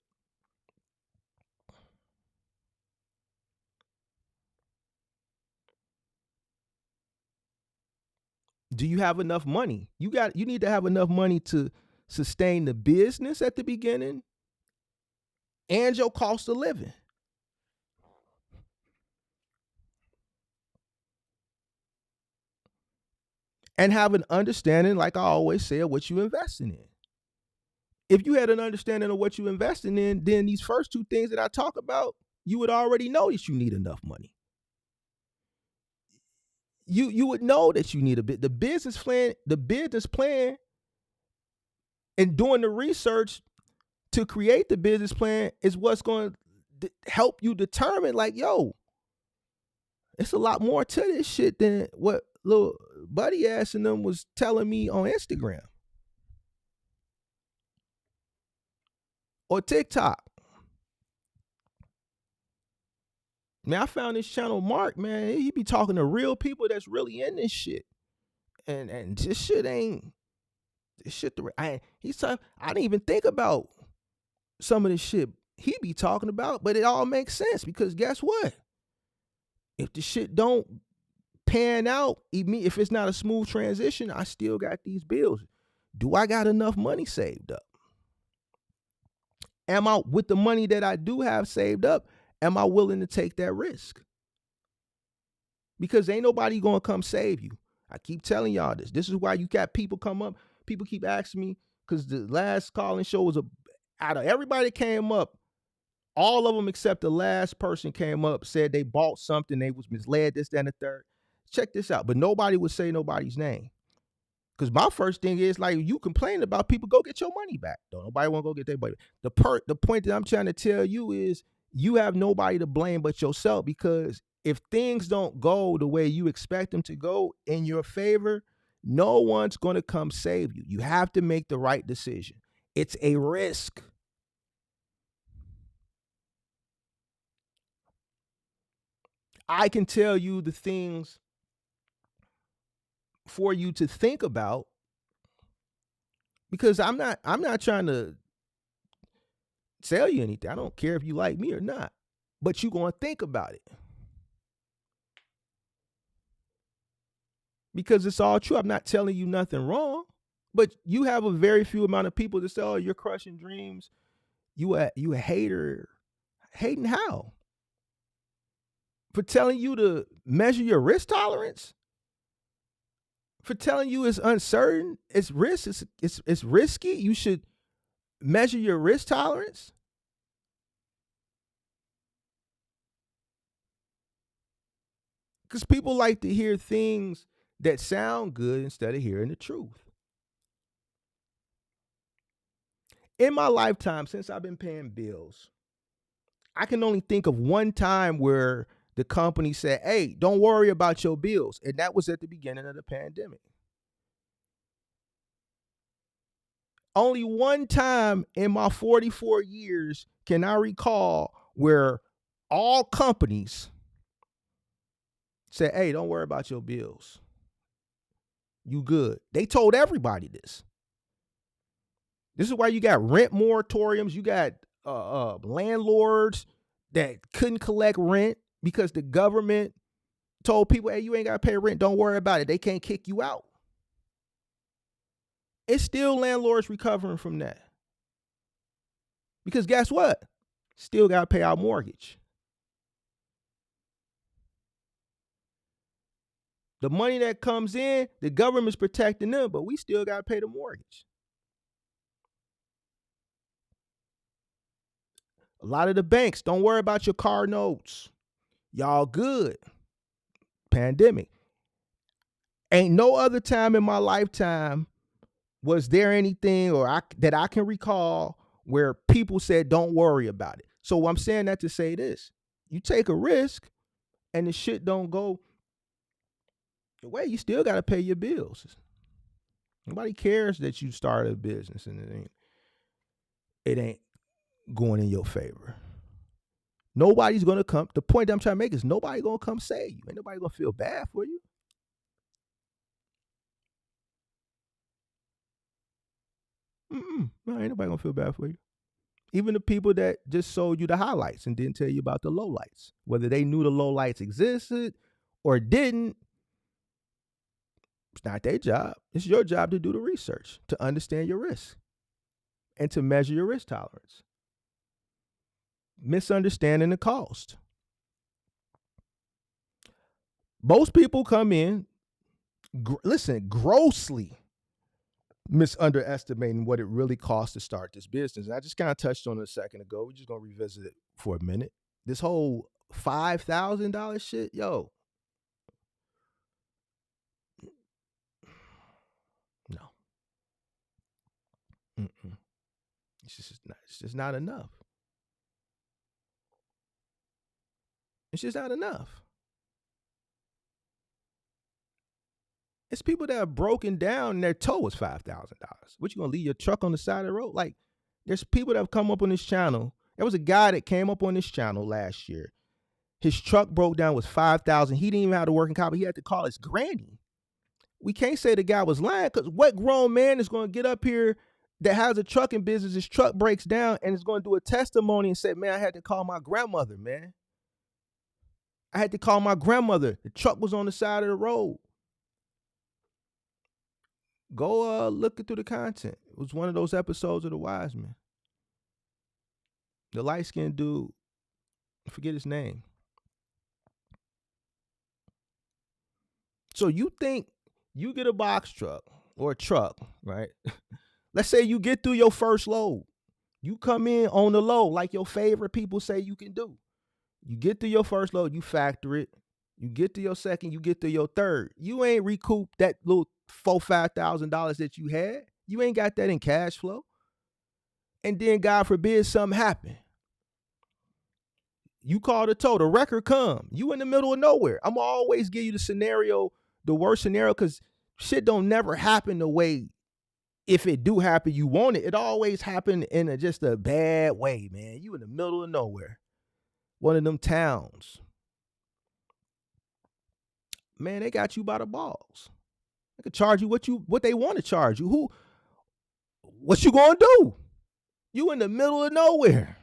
Do you have enough money? You need to have enough money to sustain the business at the beginning and your cost of living. And have an understanding, like I always say, of what you're investing in. If you had an understanding of what you're investing in, then these first two things that I talk about, you would already know that you need enough money. You would know that you need a bit. The business plan and doing the research to create the business plan is what's going to help you determine, like, yo, it's a lot more to this shit than what little buddy ass and them was telling me on Instagram or TikTok. Man, I found this channel, Mark, man, he be talking to real people that's really in this shit. And this shit I didn't even think about some of this shit he be talking about, but it all makes sense because guess what? If the shit don't pan out, if it's not a smooth transition, I still got these bills. Do I got enough money saved up? Am I, with the money that I do have saved up, am I willing to take that risk? Because ain't nobody going to come save you. I keep telling y'all this. This is why you got people come up. People keep asking me, because the last calling show was out of everybody that came up, all of them except the last person came up, said they bought something, they was misled, this, that, and the third. Check this out. But nobody would say nobody's name. Because my first thing is, like, you complain about people, go get your money back. Don't nobody want to go get their money back. The point that I'm trying to tell you is you have nobody to blame but yourself, because if things don't go the way you expect them to go in your favor, no one's going to come save you. You have to make the right decision. It's a risk. I can tell you the things for you to think about, because I'm not trying to sell you anything. I don't care if you like me or not, but you're going to think about it. Because it's all true. I'm not telling you nothing wrong, but you have a very few amount of people that say, "Oh, you're crushing dreams. You a hater." Hating how? For telling you to measure your risk tolerance? For telling you it's uncertain, it's risk, it's risky. You should measure your risk tolerance. Because people like to hear things that sound good instead of hearing the truth. In my lifetime, since I've been paying bills, I can only think of one time where the company said, "Hey, don't worry about your bills." And that was at the beginning of the pandemic. Only one time in my 44 years can I recall where all companies said, "Hey, don't worry about your bills. You good." They told everybody this. This is why you got rent moratoriums. You got landlords that couldn't collect rent because the government told people, "Hey, you ain't got to pay rent. Don't worry about it. They can't kick you out." It's still landlords recovering from that. Because guess what? Still got to pay our mortgage. The money that comes in, the government's protecting them, but we still got to pay the mortgage. A lot of the banks, don't worry about your car notes. Y'all good. Pandemic. Ain't no other time in my lifetime was there anything that I can recall where people said, "Don't worry about it." So I'm saying that to say this. You take a risk and the shit don't go the way, you still got to pay your bills. Nobody cares that you started a business and it ain't going in your favor. Nobody's going to come. The point that I'm trying to make is nobody going to come save you. Ain't nobody going to feel bad for you. No, ain't nobody going to feel bad for you. Even the people that just sold you the highlights and didn't tell you about the lowlights, whether they knew the lowlights existed or didn't, it's not their job. It's your job to do the research, to understand your risk, and to measure your risk tolerance. Misunderstanding the cost. Most people come in, grossly misunderestimating what it really costs to start this business. And I just kind of touched on it a second ago. We're just going to revisit it for a minute. This whole $5,000 shit, yo. No. It's just not enough. It's just not enough. It's people that are broken down and their toe is $5,000. What, you gonna leave your truck on the side of the road? Like, there's people that have come up on this channel. There was a guy that came up on this channel last year. His truck broke down, was $5,000. He didn't even have to work in cop. He had to call his granny. We can't say the guy was lying, because what grown man is going to get up here that has a trucking business, his truck breaks down, and is going to do a testimony and say, "Man, I had to call my grandmother, man. I had to call my grandmother. The truck was on the side of the road." Go look through the content. It was one of those episodes of The Wise Men. The light-skinned dude, I forget his name. So you think you get a box truck or a truck, right? Let's say you get through your first load. You come in on the low like your favorite people say you can do. You get through your first load, you factor it. You get to your second, you get to your third. You ain't recouped that little $4,000-$5,000 that you had. You ain't got that in cash flow. And then, God forbid, something happen. You call the tow, the record come. You in the middle of nowhere. I'm going to always give you the worst scenario, because shit don't never happen the way, if it do happen, you want it. It always happen in just a bad way, man. You in the middle of nowhere. One of them towns. man, they got you by the balls. They can charge you what they want to charge you. What you gonna do? You in the middle of nowhere.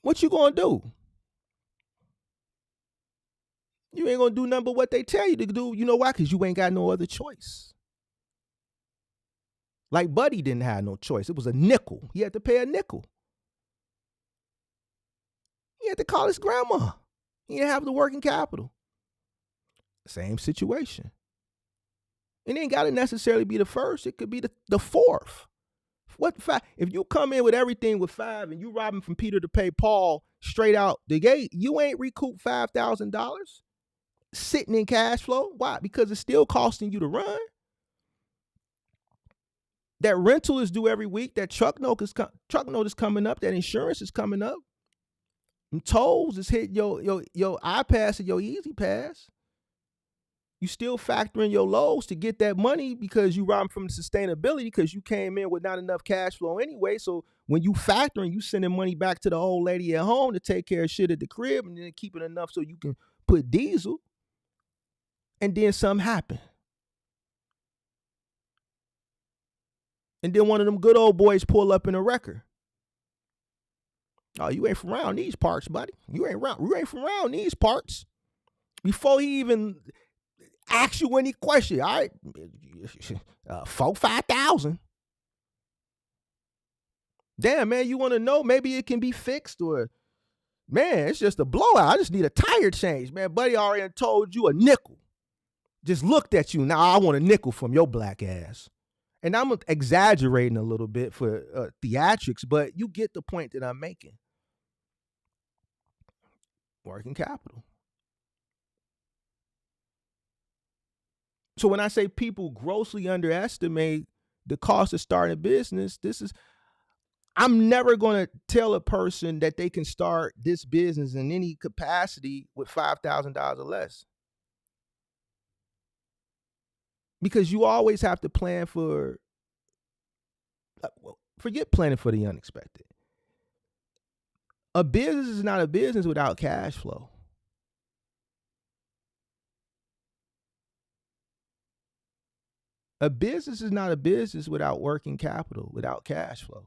What you gonna do? You ain't gonna do nothing but what they tell you to do. You know why? Because you ain't got no other choice. Like Buddy didn't have no choice. It was a nickel. He had to pay a nickel. He had to call his grandma. He didn't have the working capital. Same situation. It ain't got to necessarily be the first. It could be the fourth. What five? If you come in with everything with five and you robbing from Peter to pay Paul straight out the gate, you ain't recouped $5,000 sitting in cash flow. Why? Because it's still costing you to run. That rental is due every week. That truck note is coming up. That insurance is coming up. And tolls is hitting your iPass or your Easy Pass. You still factoring your lows to get that money because you robbing from the sustainability because you came in with not enough cash flow anyway. So when you factoring, you sending money back to the old lady at home to take care of shit at the crib and then keeping enough so you can put diesel. And then something happen. And then one of them good old boys pull up in a wrecker. Oh, you ain't from around these parts, buddy. You ain't from around these parts. Before he even asks you any question, all right, 5,000. Damn, man, you want to know? Maybe it can be fixed, or man, it's just a blowout. I just need a tire change, man. Buddy already told you a nickel. Just looked at you. Now I want a nickel from your black ass. And I'm exaggerating a little bit for theatrics, but you get the point that I'm making. Working capital. So when I say people grossly underestimate the cost of starting a business, I'm never going to tell a person that they can start this business in any capacity with $5,000 or less. Because you always have to plan for, forget planning for the unexpected. A business is not a business without cash flow. A business is not a business without working capital, without cash flow.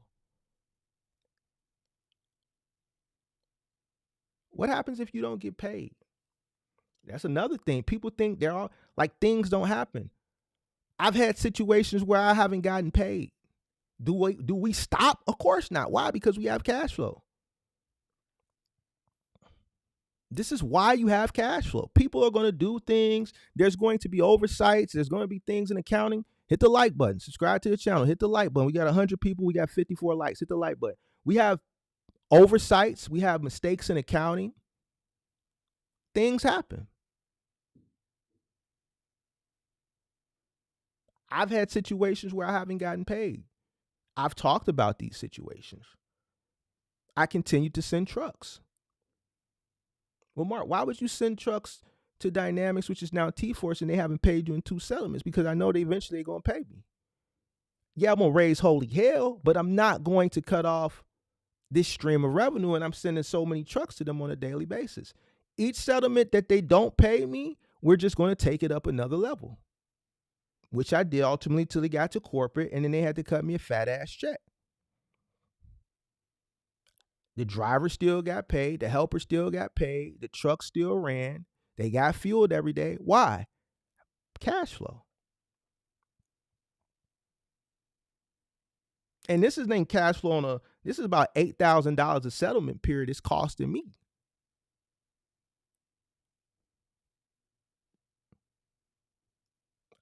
What happens if you don't get paid? That's another thing. People think they're all like things don't happen. I've had situations where I haven't gotten paid. Do we stop? Of course not. Why? Because we have cash flow. This is why you have cash flow. People are going to do things. There's going to be oversights. There's going to be things in accounting. Hit the like button. Subscribe to the channel. Hit the like button. We got 100 people. We got 54 likes. Hit the like button. We have oversights. We have mistakes in accounting. Things happen. I've had situations where I haven't gotten paid. I've talked about these situations. I continue to send trucks. Well, Mark, why would you send trucks to Dynamics, which is now T-Force, and they haven't paid you in 2 settlements? Because I know they eventually going to pay me. Yeah, I'm going to raise holy hell, but I'm not going to cut off this stream of revenue, and I'm sending so many trucks to them on a daily basis. Each settlement that they don't pay me, we're just going to take it up another level, which I did ultimately till it got to corporate, and then they had to cut me a fat-ass check. The driver still got paid. The helper still got paid. The truck still ran. They got fueled every day. Why? Cash flow. And this isn't cash flow this is about $8,000 a settlement period it's costing me.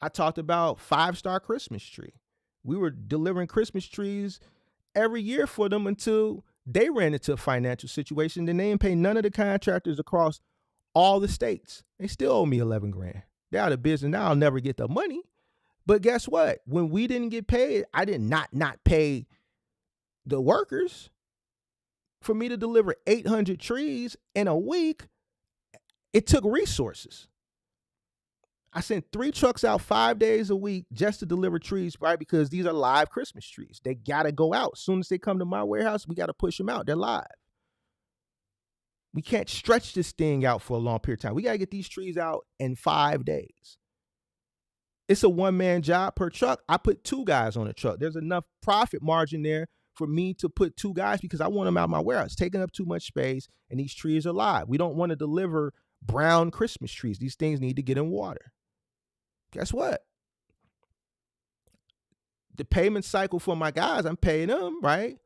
I talked about 5-star Christmas tree. We were delivering Christmas trees every year for them until they ran into a financial situation. Then they didn't pay none of the contractors across all the states. They still owe me 11 grand. They're out of business now. I'll never get the money. But guess what? When we didn't get paid, I did not pay the workers. For me to deliver 800 trees in a week, it took resources. I sent 3 trucks out 5 days a week just to deliver trees, right? Because these are live Christmas trees. They got to go out. As soon as they come to my warehouse, we got to push them out. They're live. We can't stretch this thing out for a long period of time. We got to get these trees out in 5 days. It's a one-man job per truck. I put 2 guys on a truck. There's enough profit margin there for me to put 2 guys because I want them out of my warehouse, taking up too much space, and these trees are live. We don't want to deliver brown Christmas trees. These things need to get in water. Guess what? The payment cycle for my guys, I'm paying them, right?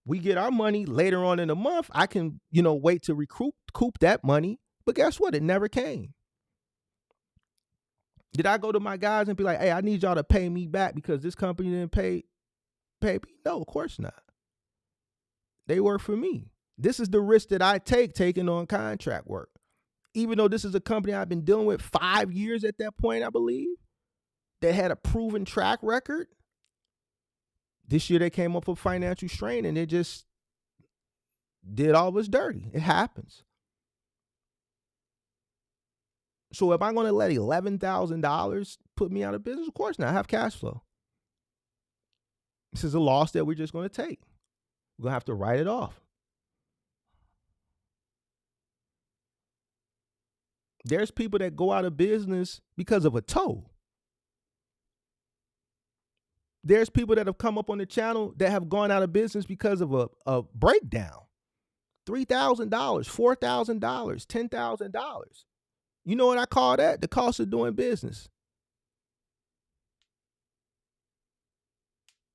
We get our money later on in the month. I can, wait to recoup that money. But guess what? It never came. Did I go to my guys and be like, hey, I need y'all to pay me back because this company didn't pay me? No, of course not. They work for me. This is the risk that I take taking on contract work. Even though this is a company I've been dealing with 5 years at that point, I believe, that had a proven track record. This year they came up with financial strain and it just did all of us dirty. It happens. So am I going to let $11,000 put me out of business? Of course not. I have cash flow. This is a loss that we're just going to take. We're going to have to write it off. There's people that go out of business because of a toe. There's people that have come up on the channel that have gone out of business because of a breakdown. $3,000, $4,000, $10,000. You know what I call that? The cost of doing business.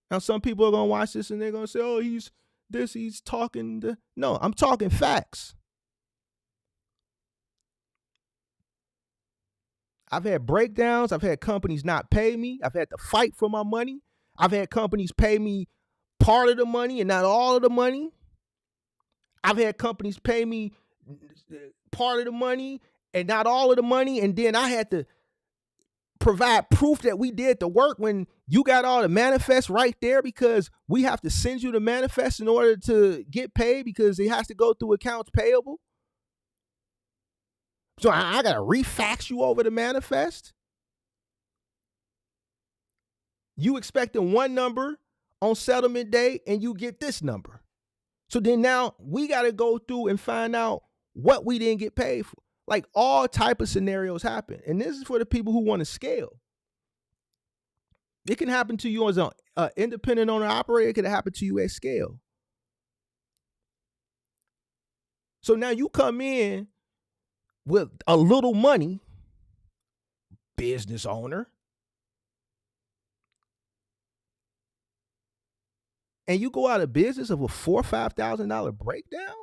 Now, some people are going to watch this and they're going to say, oh, he's talking. No, I'm talking facts. I've had breakdowns. I've had companies not pay me. I've had to fight for my money. I've had companies pay me part of the money and not all of the money. I've had companies pay me part of the money and not all of the money. And then I had to provide proof that we did the work when you got all the manifests right there because we have to send you the manifest in order to get paid because it has to go through accounts payable. So I got to refax you over the manifest. You expecting one number on settlement day and you get this number. So then now we got to go through and find out what we didn't get paid for. Like all type of scenarios happen. And this is for the people who want to scale. It can happen to you as an independent owner operator. It can happen to you at scale. So now you come in with a little money, business owner, and you go out of business of a $4,000 or $5,000 breakdown.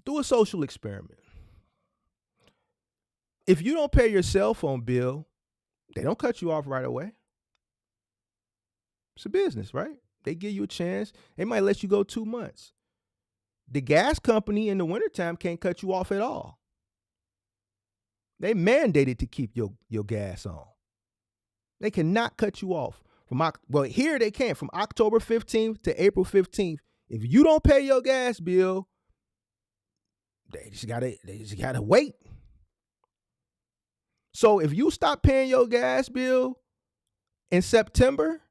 Do a social experiment. If you don't pay your cell phone bill, they don't cut you off right away. It's a business, right? They give you a chance. They might let you go 2 months. The gas company in the wintertime can't cut you off at all. They mandated to keep your gas on. They cannot cut you off. Here they can. From October 15th to April 15th, if you don't pay your gas bill, they just gotta wait. So if you stop paying your gas bill in September,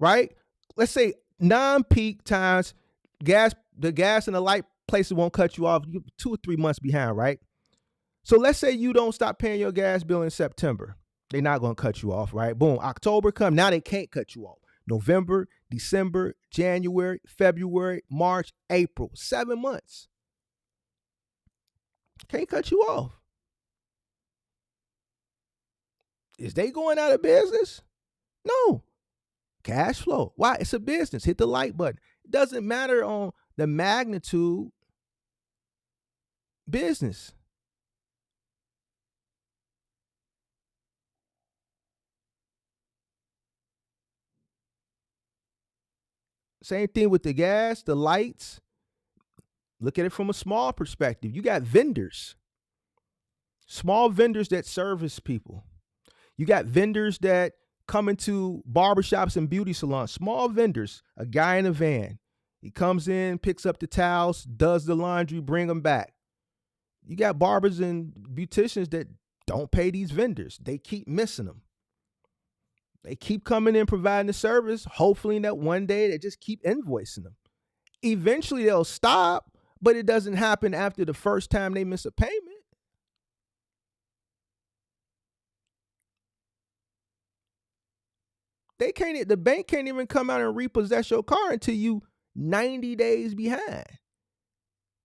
right? Let's say non-peak times, the gas and the light places won't cut you off. You're 2 or 3 months behind, right? So let's say you don't stop paying your gas bill in September. They're not going to cut you off, right? Boom, October come. Now they can't cut you off. November, December, January, February, March, April. 7 months. Can't cut you off. Is they going out of business? No. Cash flow. Why? It's a business. Hit the like button. It doesn't matter on the magnitude. Business. Same thing with the gas, the lights. Look at it from a small perspective. You got vendors. Small vendors that service people. You got vendors that come into barbershops and beauty salons. Small vendors. A guy in a van. He comes in, picks up the towels, does the laundry, bring them back. You got barbers and beauticians that Don't pay these vendors. They keep missing them. They keep coming in, providing the service, hopefully that one day they just keep invoicing them. Eventually they'll stop, but it doesn't happen after the first time they miss a payment. The bank can't even come out and repossess your car until you 90 days behind.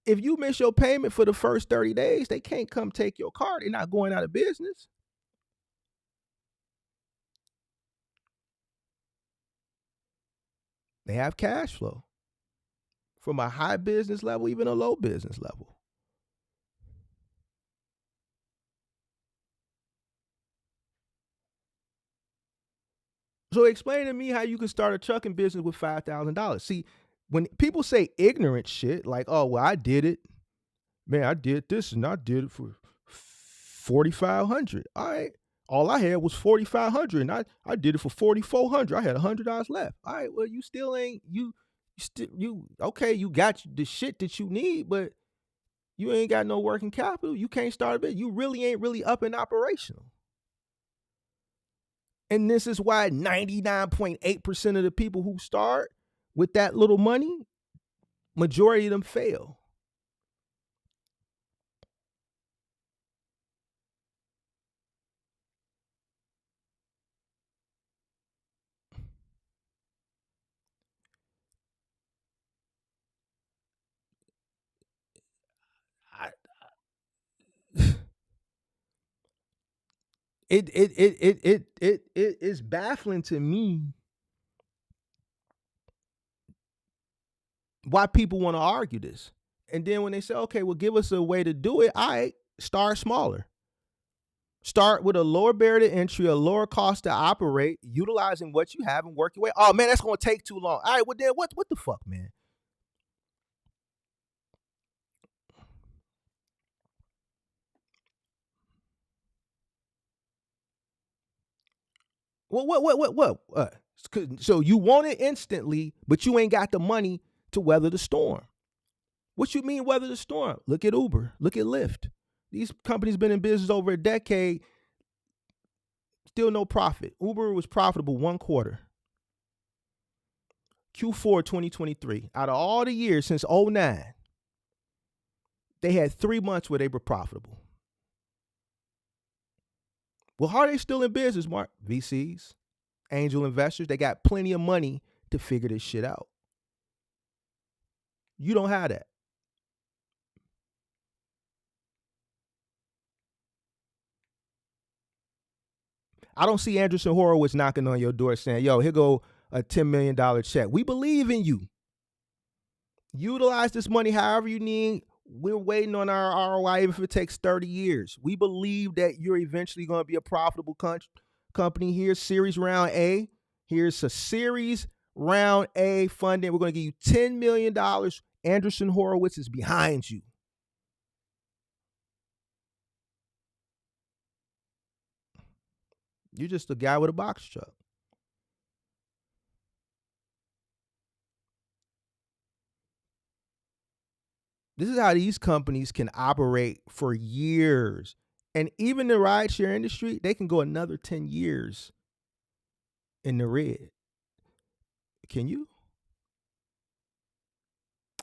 If you miss your payment for the first 30 days, they can't come take your car. They're not going out of business. They have cash flow from a high business level, even a low business level. So explain to me how you can start a trucking business with $5,000. See, when people say ignorant shit, like, oh, well, I did it. Man, I did this and I did it for $4,500. All right. All I had was $4,500 and I did it for $4,400. I had $100 left. All right. Well, you still ain't, you okay, you got the shit that you need, but you ain't got no working capital. You can't start a business. You really ain't really up and operational. And this is why 99.8% of the people who start with that little money, majority of them fail. It is baffling to me why people want to argue this. And then when they say, okay, well, give us a way to do it, all right, start smaller. Start with a lower barrier to entry, a lower cost to operate, utilizing what you have and work your way. Oh, man, that's going to take too long. All right, well, then what the fuck, man? What? So you want it instantly, but you ain't got the money to weather the storm. What you mean weather the storm? Look at Uber. Look at Lyft. These companies been in business over a decade, still no profit. Uber was profitable one quarter. Q4 2023. Out of all the years since 2009, they had 3 months where they were profitable. Well, how are they still in business, Mark? VCs, angel investors, they got plenty of money to figure this shit out. You don't have that. I don't see Andreessen Horowitz knocking on your door saying, yo, here go a $10 million check. We believe in you. Utilize this money however you need. We're waiting on our ROI, even if it takes 30 years. We believe that you're eventually going to be a profitable company. Here's Series Round A. Here's a Series Round A funding. We're going to give you $10 million. Andreessen Horowitz is behind you. You're just a guy with a box truck. This is how these companies can operate for years. And even the rideshare industry, they can go another 10 years in the red. Can you?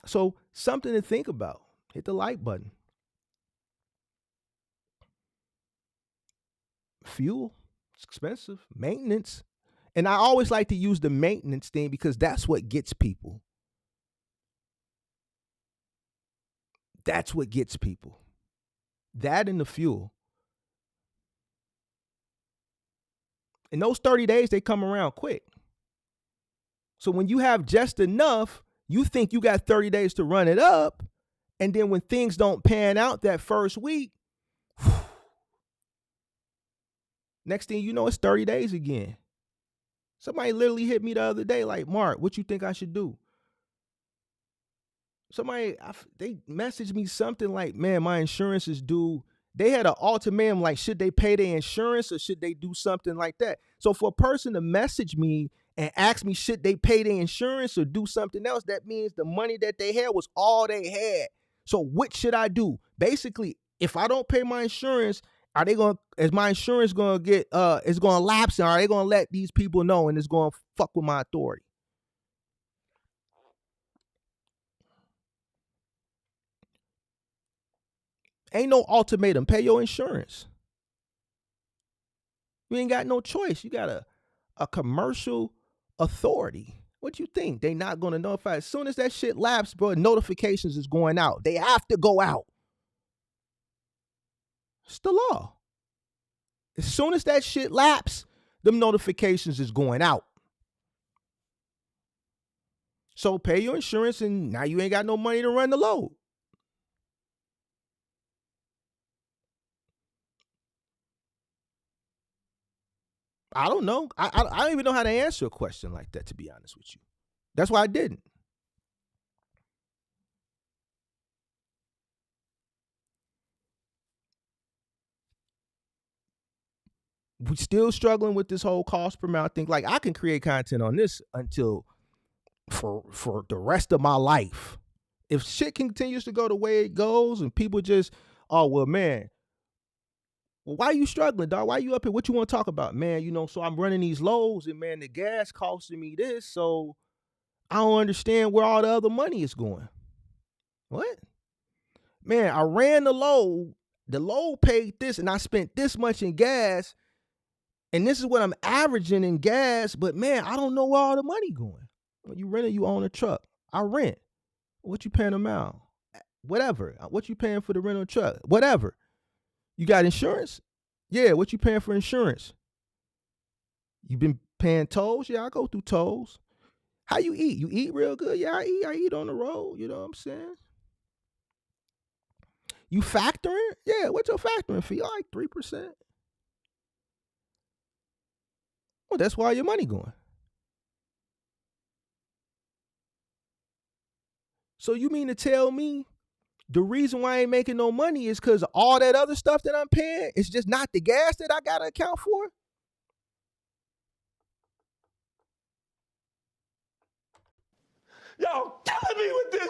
So something to think about. Hit the like button. Fuel, it's expensive. Maintenance. And I always like to use the maintenance thing because that's what gets people. That's what gets people. That and the fuel. In those 30 days, they come around quick. So when you have just enough, you think you got 30 days to run it up. And then when things don't pan out that first week, next thing you know, it's 30 days again. Somebody literally hit me the other day like, Mark, what you think I should do? They messaged me something like, man, my insurance is due. They had an ultimatum like, should they pay their insurance or should they do something like that? So for a person to message me and ask me, should they pay their insurance or do something else, that means the money that they had was all they had. So what should I do? Basically, if I don't pay my insurance, Are they going? Is my insurance going to get? Is going to lapse? And are they going to let these people know? And it's going to fuck with my authority? Ain't no ultimatum. Pay your insurance. You ain't got no choice. You got a commercial authority. What you think? They not going to notify? As soon as that shit lapses, bro, notifications is going out. They have to go out. It's the law. As soon as that shit lapses, them notifications is going out. So pay your insurance, and now you ain't got no money to run the load. I don't know. I don't even know how to answer a question like that, to be honest with you. That's why I didn't. We still struggling with this whole cost per mile thing. Like, I can create content on this until for the rest of my life. If shit continues to go the way it goes and people just, oh, well, man, well, why are you struggling, dog? Why are you up here? What you want to talk about? Man, so I'm running these loads and, man, the gas costing me this, so I don't understand where all the other money is going. What? Man, I ran the load paid this, and I spent this much in gas, and this is what I'm averaging in gas, but, man, I don't know where all the money going. When you rent it, you own a truck. I rent. What you paying a mile? Whatever. What you paying for the rental truck? Whatever. You got insurance? Yeah, what you paying for insurance? You been paying tolls? Yeah, I go through tolls. How you eat? You eat real good? Yeah, I eat on the road. You know what I'm saying? You factoring? Yeah, what's your factoring fee? Like 3%. Well, that's why your money going. So you mean to tell me the reason why I ain't making no money is because all that other stuff that I'm paying, it's just not the gas that I got to account for? Y'all killing me with this.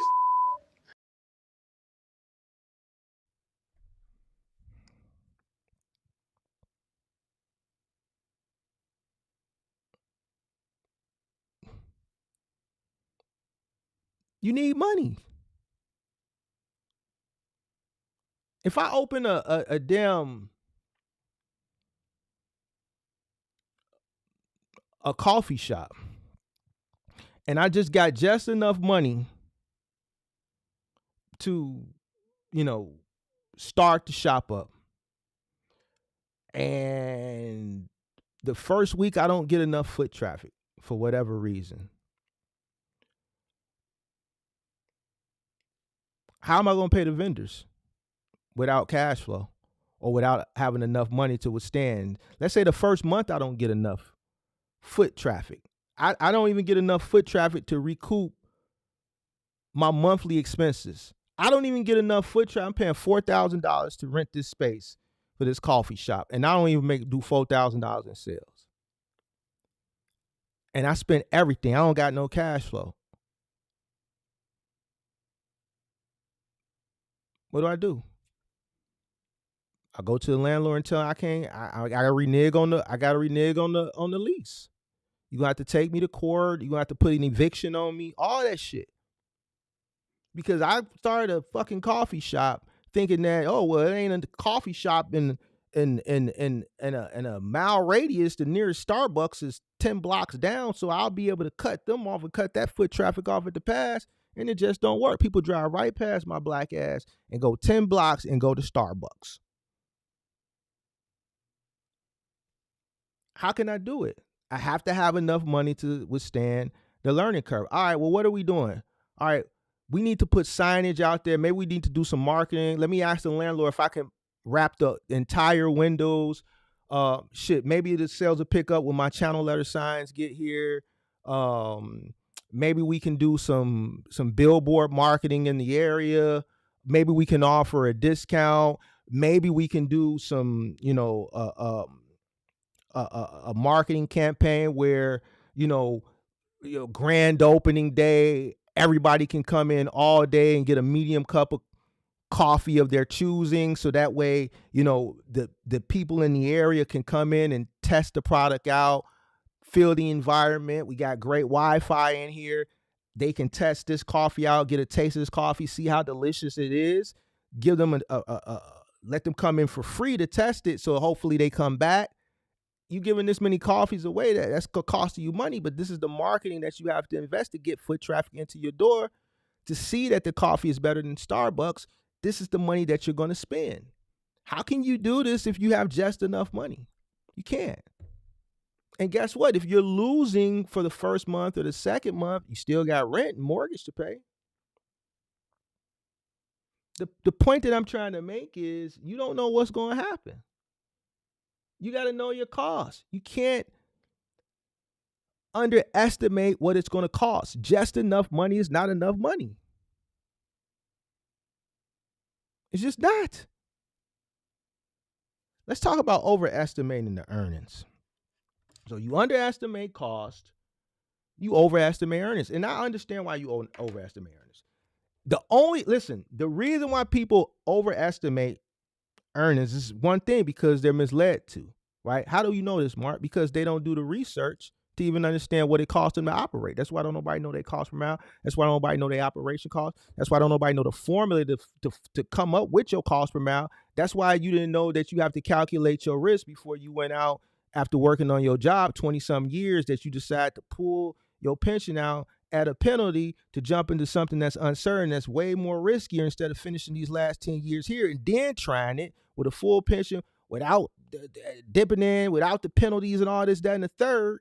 You need money. If I open a damn a coffee shop and I just got just enough money to, start the shop up, and the first week I don't get enough foot traffic for whatever reason, how am I going to pay the vendors without cash flow or without having enough money to withstand? Let's say the first month I don't get enough foot traffic. I don't even get enough foot traffic to recoup my monthly expenses. I don't even get enough foot traffic. I'm paying $4,000 to rent this space for this coffee shop, and I don't even do $4,000 in sales. And I spent everything. I don't got no cash flow. What do? I go to the landlord and tell him I gotta renege on the lease. You gonna have to take me to court. You gonna have to put an eviction on me. All that shit. Because I started a fucking coffee shop thinking that, oh, well, it ain't a coffee shop in a mile radius. The nearest Starbucks is 10 blocks down, so I'll be able to cut them off and cut that foot traffic off at the pass, and it just don't work. People drive right past my black ass and go 10 blocks and go to Starbucks. How can I do it? I have to have enough money to withstand the learning curve. All right, well, what are we doing? All right, we need to put signage out there. Maybe we need to do some marketing. Let me ask the landlord if I can wrap the entire windows. Maybe the sales will pick up when my channel letter signs get here. Maybe we can do some billboard marketing in the area. Maybe we can offer a discount. Maybe we can do some, a marketing campaign where, grand opening day, everybody can come in all day and get a medium cup of coffee of their choosing, so that way, the people in the area can come in and test the product out, feel the environment. We got great Wi-Fi in here. They can test this coffee out, get a taste of this coffee, see how delicious it is. Give them let them come in for free to test it, so hopefully they come back. You giving this many coffees away, that's gonna cost you money, but this is the marketing that you have to invest to get foot traffic into your door, to see that the coffee is better than Starbucks. This is the money that you're going to spend. How can you do this if you have just enough money? You can't. And guess what? If you're losing for the first month or the second month, you still got rent and mortgage to pay. The point that I'm trying to make is you don't know what's going to happen. You got to know your costs. You can't underestimate what it's going to cost. Just enough money is not enough money. It's just not. Let's talk about overestimating the earnings. So you underestimate cost, you overestimate earnings. And I understand why you overestimate earnings. The reason why people overestimate earnings is one thing, because they're misled to, right? How do you know this, Mark? Because they don't do the research to even understand what it costs them to operate. That's why don't nobody know their cost per mile. That's why don't nobody know their operation cost. That's why don't nobody know the formula to come up with your cost per mile. That's why you didn't know that you have to calculate your risk before you went out after working on your job 20-some years, that you decide to pull your pension out at a penalty to jump into something that's uncertain, that's way more riskier, instead of finishing these last 10 years here and then trying it with a full pension without dipping in, without the penalties and all this, that, and the third.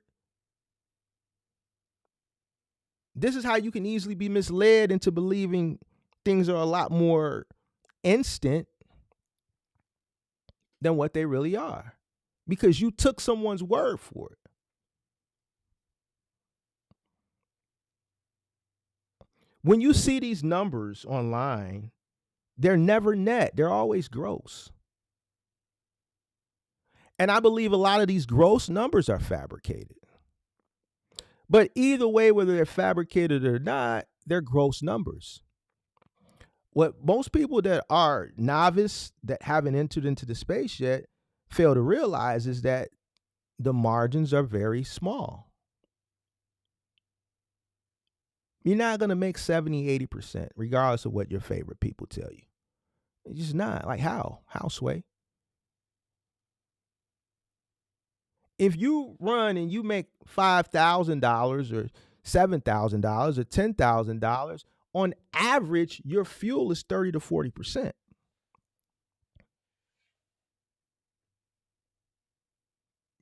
This is how you can easily be misled into believing things are a lot more instant than what they really are, because you took someone's word for it. When you see these numbers online, they're never net. They're always gross. And I believe a lot of these gross numbers are fabricated. But either way, whether they're fabricated or not, they're gross numbers. What most people that are novice, that haven't entered into the space yet, fail to realize is that the margins are very small. You're not going to make 70, 80%, regardless of what your favorite people tell you. It's just not. Like how? How, Sway? If you run and you make $5,000 or $7,000 or $10,000, on average, your fuel is 30 to 40%.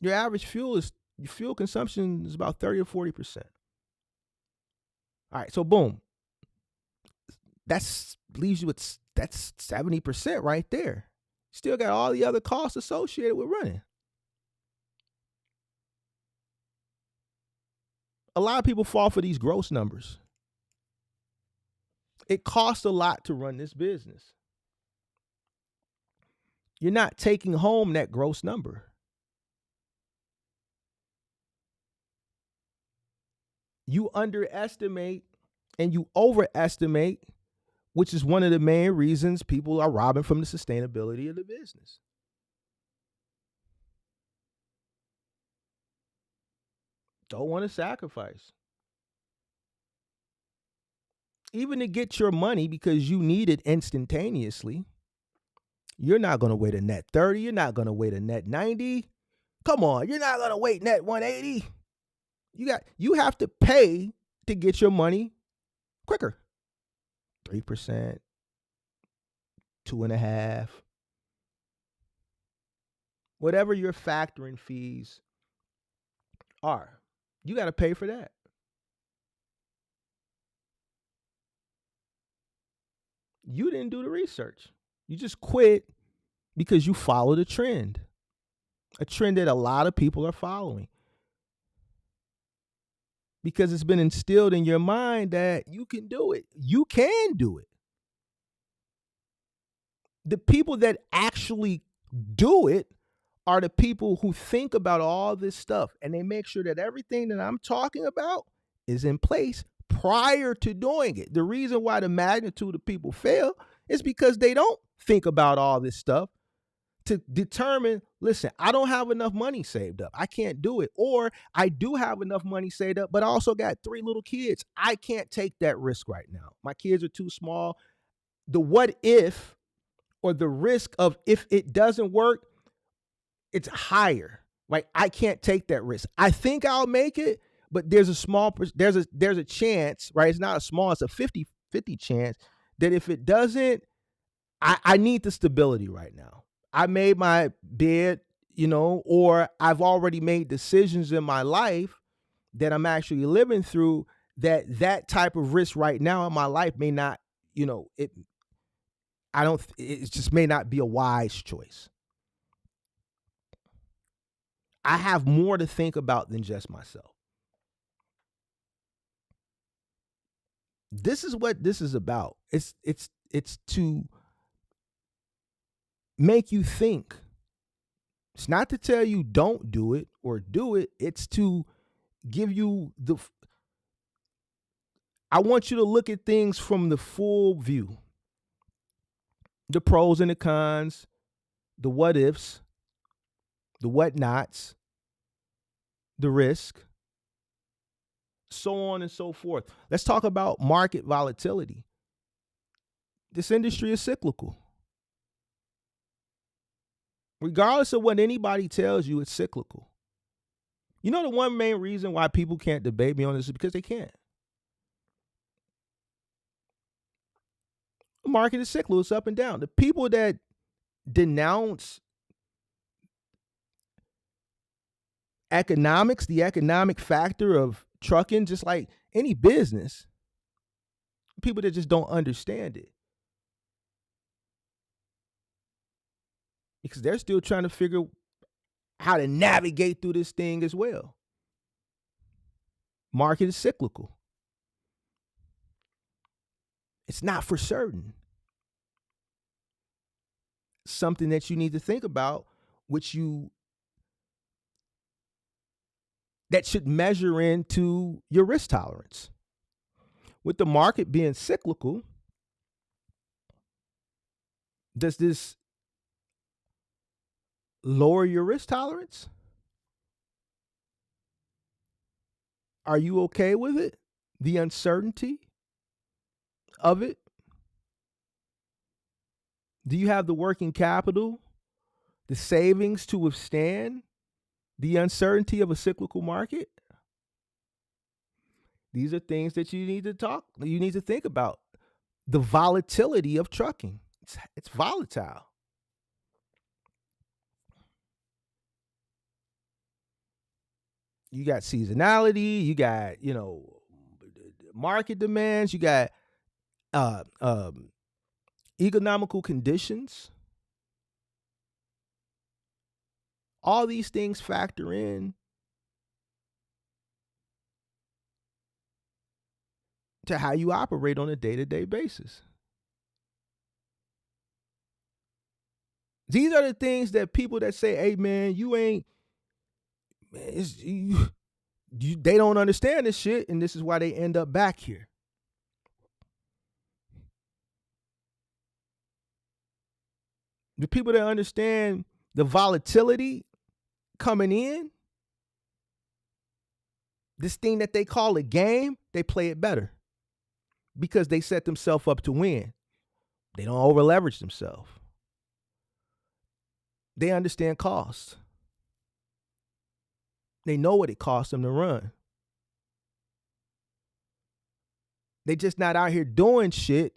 Your average your fuel consumption is about 30 to 40%. All right, so boom. That's 70% right there. Still got all the other costs associated with running. A lot of people fall for these gross numbers. It costs a lot to run this business. You're not taking home that gross number. You underestimate and you overestimate, which is one of the main reasons people are robbing from the sustainability of the business. Don't want to sacrifice. Even to get your money because you need it instantaneously. You're not going to wait a net 30. You're not going to wait a net 90. Come on, you're not going to wait net 180. You have to pay to get your money quicker. 3%, 2.5%. Whatever your factoring fees are, you got to pay for that. You didn't do the research. You just quit because you followed a trend that a lot of people are following. Because it's been instilled in your mind that you can do it. You can do it. The people that actually do it are the people who think about all this stuff, and they make sure that everything that I'm talking about is in place prior to doing it. The reason why the magnitude of people fail It's because they don't think about all this stuff to determine, listen, I don't have enough money saved up. I can't do it. Or I do have enough money saved up, but I also got 3 little kids. I can't take that risk right now. My kids are too small. The what if, or the risk of if it doesn't work, it's higher. Like, I can't take that risk. I think I'll make it, but there's a chance, right? It's not a small, it's a 50-50 chance that if it doesn't, I need the stability right now. I made my bed, or I've already made decisions in my life that I'm actually living through that type of risk right now in my life may not, it just may not be a wise choice. I have more to think about than just myself. This is what this is about. It's to make you think. It's not to tell you don't do it or do it. It's to give you I want you to look at things from the full view. The pros and the cons, the what ifs, the what nots, the risk, so on and so forth. Let's talk about market volatility. This industry is cyclical. Regardless of what anybody tells you, it's cyclical. The one main reason why people can't debate me on this is because they can't. The market is cyclical. It's up and down. The people that denounce economics, the economic factor of trucking, just like any business, people that just don't understand it. Because they're still trying to figure how to navigate through this thing as well. Market is cyclical. It's not for certain. Something that you need to think about, that should measure into your risk tolerance. With the market being cyclical, does this lower your risk tolerance? Are you okay with it? The uncertainty of it? Do you have the working capital, the savings to withstand the uncertainty of a cyclical market? These are things that you need to think about. The volatility of trucking. It's volatile. You got seasonality, you got, market demands, you got economical conditions. All these things factor in to how you operate on a day-to-day basis. These are the things that people that say, hey, man, they don't understand this shit, and this is why they end up back here. The people that understand the volatility coming in, this thing that they call a game, they play it better because they set themselves up to win. They don't over leverage themselves. They understand cost. They know what it costs them to run. They just not out here doing shit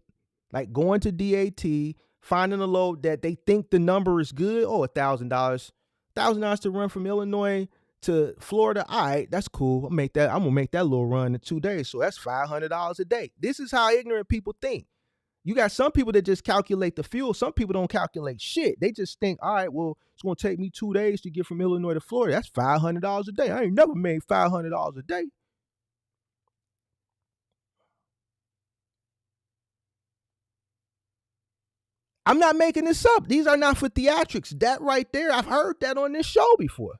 like going to DAT, finding a load that they think the number is good. Oh, $1,000 to run from Illinois to Florida. All right, that's cool. I'm gonna make that little run in 2 days. So that's $500 a day. This is how ignorant people think. You got some people that just calculate the fuel. Some people don't calculate shit. They just think, all right, well, it's gonna take me 2 days to get from Illinois to Florida. That's $500 a day. I ain't never made $500 a day. I'm not making this up. These are not for theatrics. That right there, I've heard that on this show before.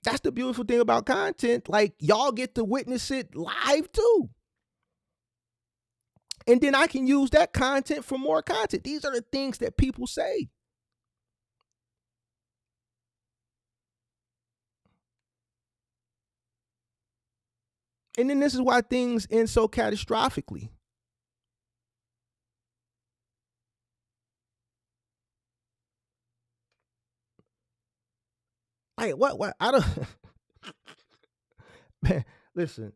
That's the beautiful thing about content. Like, y'all get to witness it live too. And then I can use that content for more content. These are the things that people say. And then this is why things end so catastrophically. Like, what? I don't. Man, listen,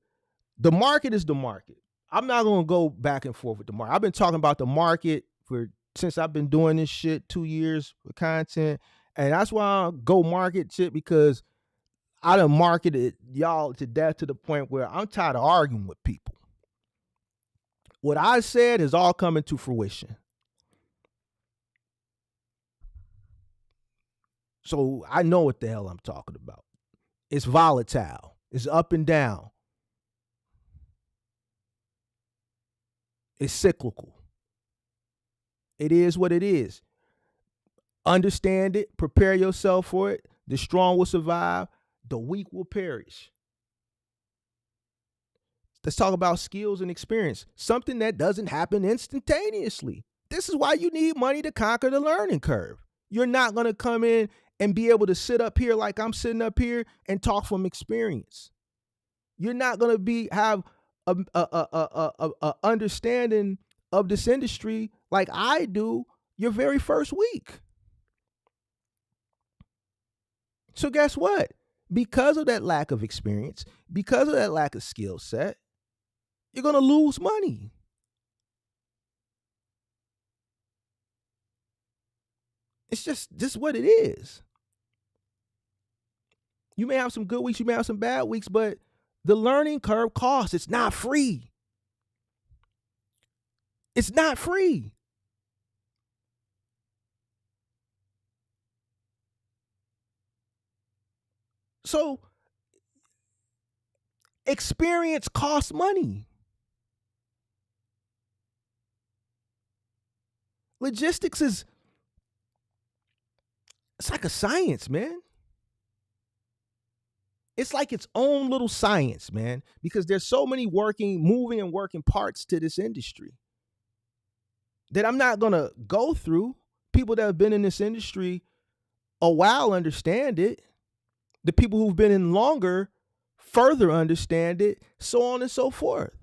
the market is the market. I'm not going to go back and forth with the market. I've been talking about the market since I've been doing this shit 2 years with content. And that's why I go market shit, because I done marketed y'all to death to the point where I'm tired of arguing with people. What I said is all coming to fruition. So I know what the hell I'm talking about. It's volatile. It's up and down. It's cyclical. It is what it is. Understand it. Prepare yourself for it. The strong will survive. The weak will perish. Let's talk about skills and experience. Something that doesn't happen instantaneously. This is why you need money to conquer the learning curve. You're not going to come in and be able to sit up here like I'm sitting up here and talk from experience. You're not going to have a understanding of this industry like I do your very first week. So guess what? Because of that lack of experience, because of that lack of skill set, you're going to lose money. It's just what it is. You may have some good weeks, you may have some bad weeks, but the learning curve costs. It's not free. It's not free. So experience costs money. Logistics it's like a science, man. It's like its own little science, man, because there's so many moving and working parts to this industry that I'm not going to go through. People that have been in this industry a while understand it. The people who've been in longer further understand it, so on and so forth.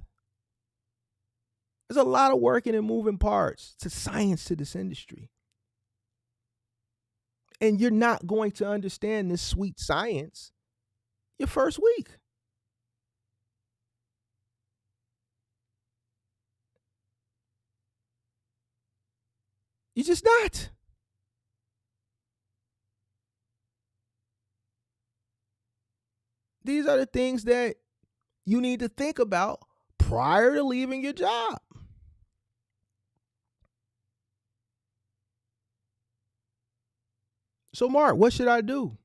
There's a lot of working and moving parts. It's a science to this industry. And you're not going to understand this sweet science your first week. You're just not. These are the things that you need to think about prior to leaving your job. So, Mark, what should I do?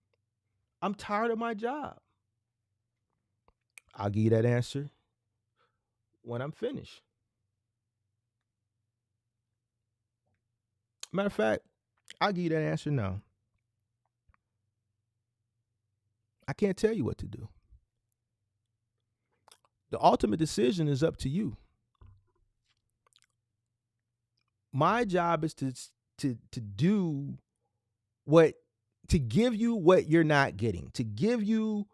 I'm tired of my job. I'll give you that answer when I'm finished. Matter of fact, I'll give you that answer now. I can't tell you what to do. The ultimate decision is up to you. My job is to do to give you what you're not getting, to give you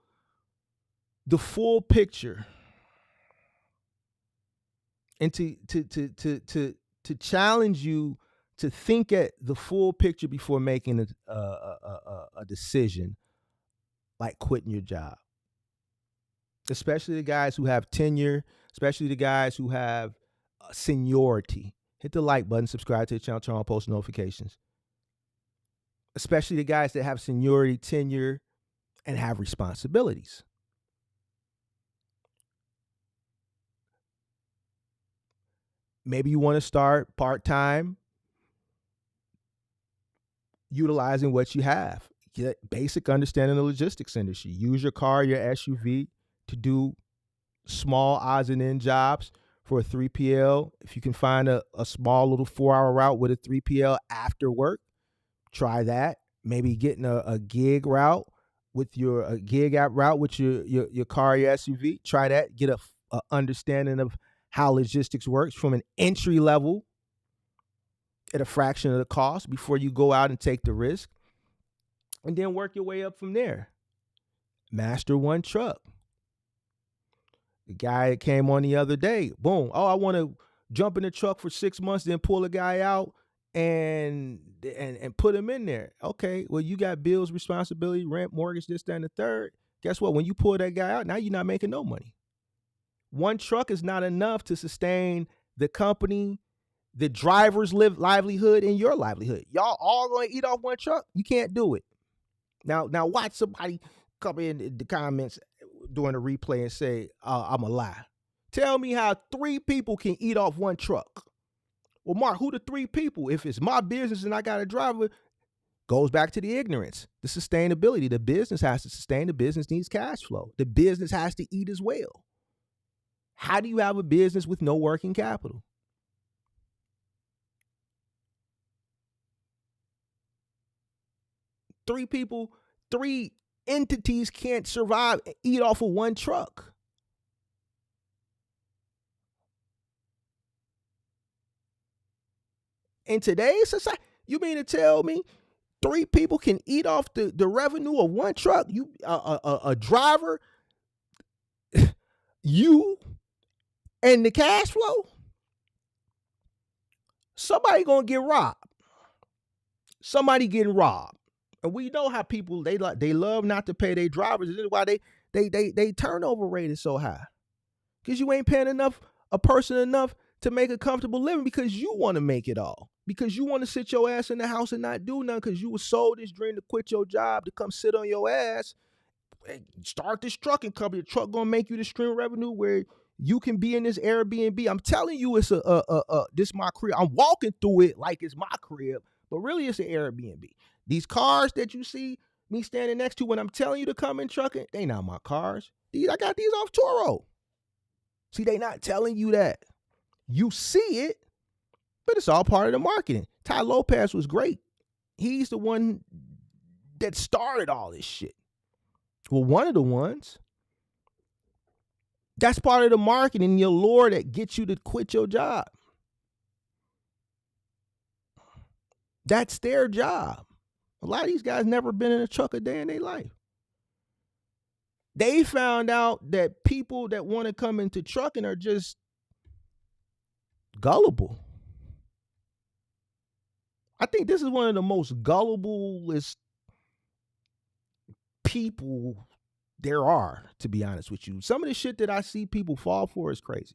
the full picture, and to challenge you to think at the full picture before making a decision like quitting your job. Especially the guys who have tenure, especially the guys who have seniority. Hit the like button, subscribe to the channel, turn on post notifications. Especially the guys that have seniority, tenure, and have responsibilities. Maybe you want to start part-time, utilizing what you have. Get basic understanding of the logistics industry. Use your car, your SUV to do small odds and end jobs for a 3PL. If you can find a small little 4-hour route with a 3PL after work, try that. Maybe getting a gig route with a gig app route with your car, your SUV. Try that. Get a understanding of how logistics works from an entry level at a fraction of the cost before you go out and take the risk, and then work your way up from there. Master one truck. The guy that came on the other day, boom, oh, I want to jump in the truck for 6 months, then pull a guy out and put him in there. Okay, well, you got bills, responsibility, rent, mortgage, this, that, and the third. Guess what? When you pull that guy out, now you're not making no money. One truck is not enough to sustain the company, the driver's livelihood, and your livelihood. Y'all all going to eat off one truck? You can't do it. Now watch somebody come in the comments during the replay and say, I'm a lie. Tell me how 3 people can eat off one truck. Well, Mark, who the 3 people? If it's my business and I got a driver, goes back to the ignorance, the sustainability. The business has to sustain. The business needs cash flow. The business has to eat as well. How do you have a business with no working capital? Three people, 3 entities can't survive and eat off of one truck. In today's society, you mean to tell me 3 people can eat off the revenue of one truck? You a driver, you, and the cash flow? Somebody gonna get robbed. Somebody getting robbed. And we know how people, they love not to pay their drivers. This is why they turnover rate is so high. Because you ain't paying a person enough to make a comfortable living, because you want to make it all. Because you want to sit your ass in the house and not do nothing, because you was sold this dream to quit your job, to come sit on your ass and start this trucking company. The truck gonna make you the stream of revenue where you can be in this Airbnb. I'm telling you, it's this my crib. I'm walking through it like it's my crib, but really it's an Airbnb. These cars that you see me standing next to when I'm telling you to come in trucking, they not my cars. I got these off Turo. See, they not telling you that. You see it, but it's all part of the marketing. Ty Lopez was great. He's the one that started all this shit. Well, one of the ones. That's part of the marketing, your lure that gets you to quit your job. That's their job. A lot of these guys never been in a truck a day in their life. They found out that people that want to come into trucking are just gullible. I think this is one of the most gulliblest people there are, to be honest with you. Some of the shit that I see people fall for is crazy.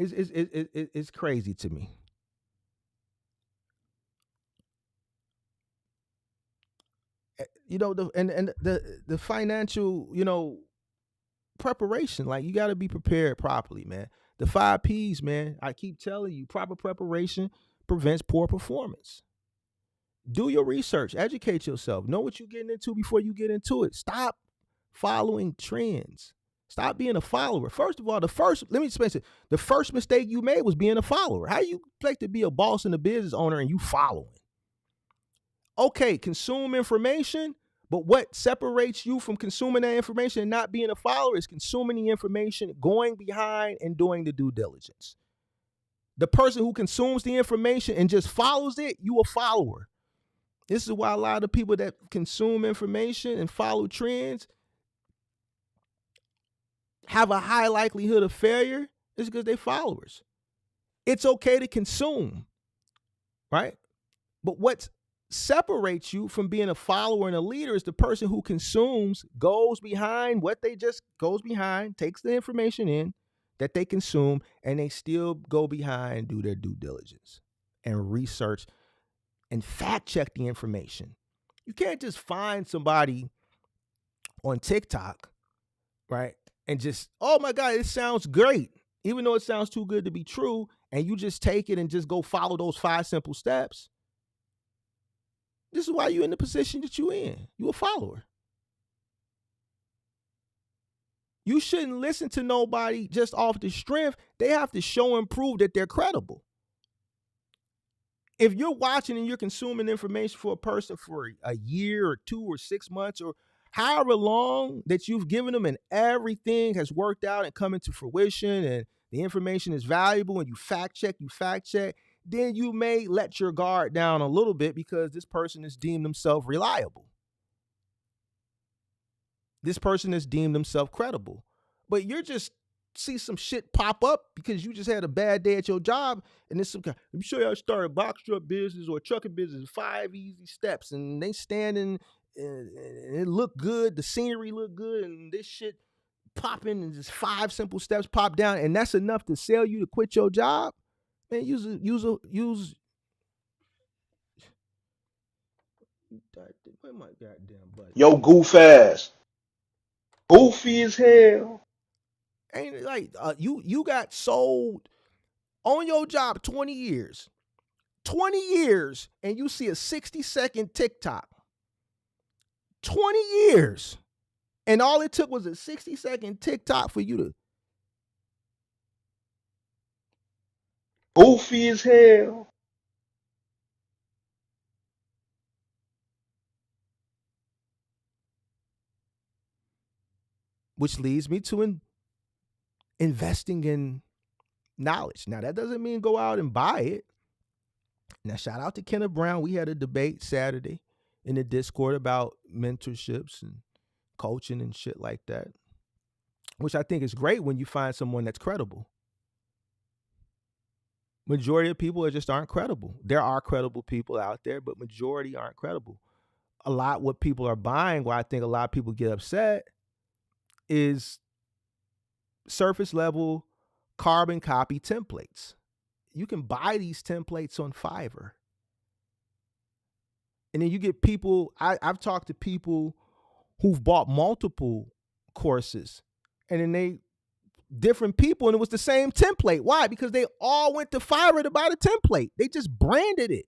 It's crazy to me. The financial, preparation, like you got to be prepared properly, man. The 5 P's, man. I keep telling you, proper preparation prevents poor performance. Do your research, educate yourself, know what you're getting into before you get into it. Stop following trends. Stop being a follower. First of all, let me explain it. The first mistake you made was being a follower. How you expect to be a boss and a business owner and you following? Okay, consume information, but what separates you from consuming that information and not being a follower is consuming the information, going behind and doing the due diligence. The person who consumes the information and just follows it, you a follower. This is why a lot of people that consume information and follow trends have a high likelihood of failure. Is because they're followers. It's okay to consume, right? But what separates you from being a follower and a leader is the person who consumes, goes behind, takes the information in that they consume, and they still go behind, do their due diligence and research and fact check the information. You can't just find somebody on TikTok, right? And just, oh my God, it sounds great. Even though it sounds too good to be true, and you just take it and just go follow those 5 simple steps. This is why you're in the position that you're in. You're a follower. You shouldn't listen to nobody just off the strength. They have to show and prove that they're credible. If you're watching and you're consuming information for a person for a year or 2 or 6 months or however long that you've given them and everything has worked out and come into fruition and the information is valuable and you fact check, then you may let your guard down a little bit because this person is deemed themselves reliable. This person is deemed themselves credible. But you're just see some shit pop up because you just had a bad day at your job and it's some kind, let me show you how to start a box truck business or a trucking business, 5 easy steps, and they standing and it looked good, the scenery looked good, and this shit popping and just 5 simple steps pop down, and that's enough to sell you to quit your job. Man, use where my goddamn button? Yo, goof ass. Goofy as hell. Ain't it like you got sold on your job 20 years. 20 years and you see a 60-second TikTok. 20 years. And all it took was a 60-second TikTok for you to Goofy as hell. which leads me to investing in knowledge. Now, that doesn't mean go out and buy it. Now, shout out to Kenneth Brown. We had a debate Saturday in the Discord about mentorships and coaching and shit like that, which I think is great when you find someone that's credible. Majority of people just aren't credible. There are credible people out there, but majority aren't credible. A lot what people are buying, why I think a lot of people get upset, is surface level carbon copy templates. You can buy these templates on Fiverr. And then you get people, I've talked to people who've bought multiple courses and then different people, and it was the same template. Why? Because they all went to Fiverr to buy the template. They just branded it.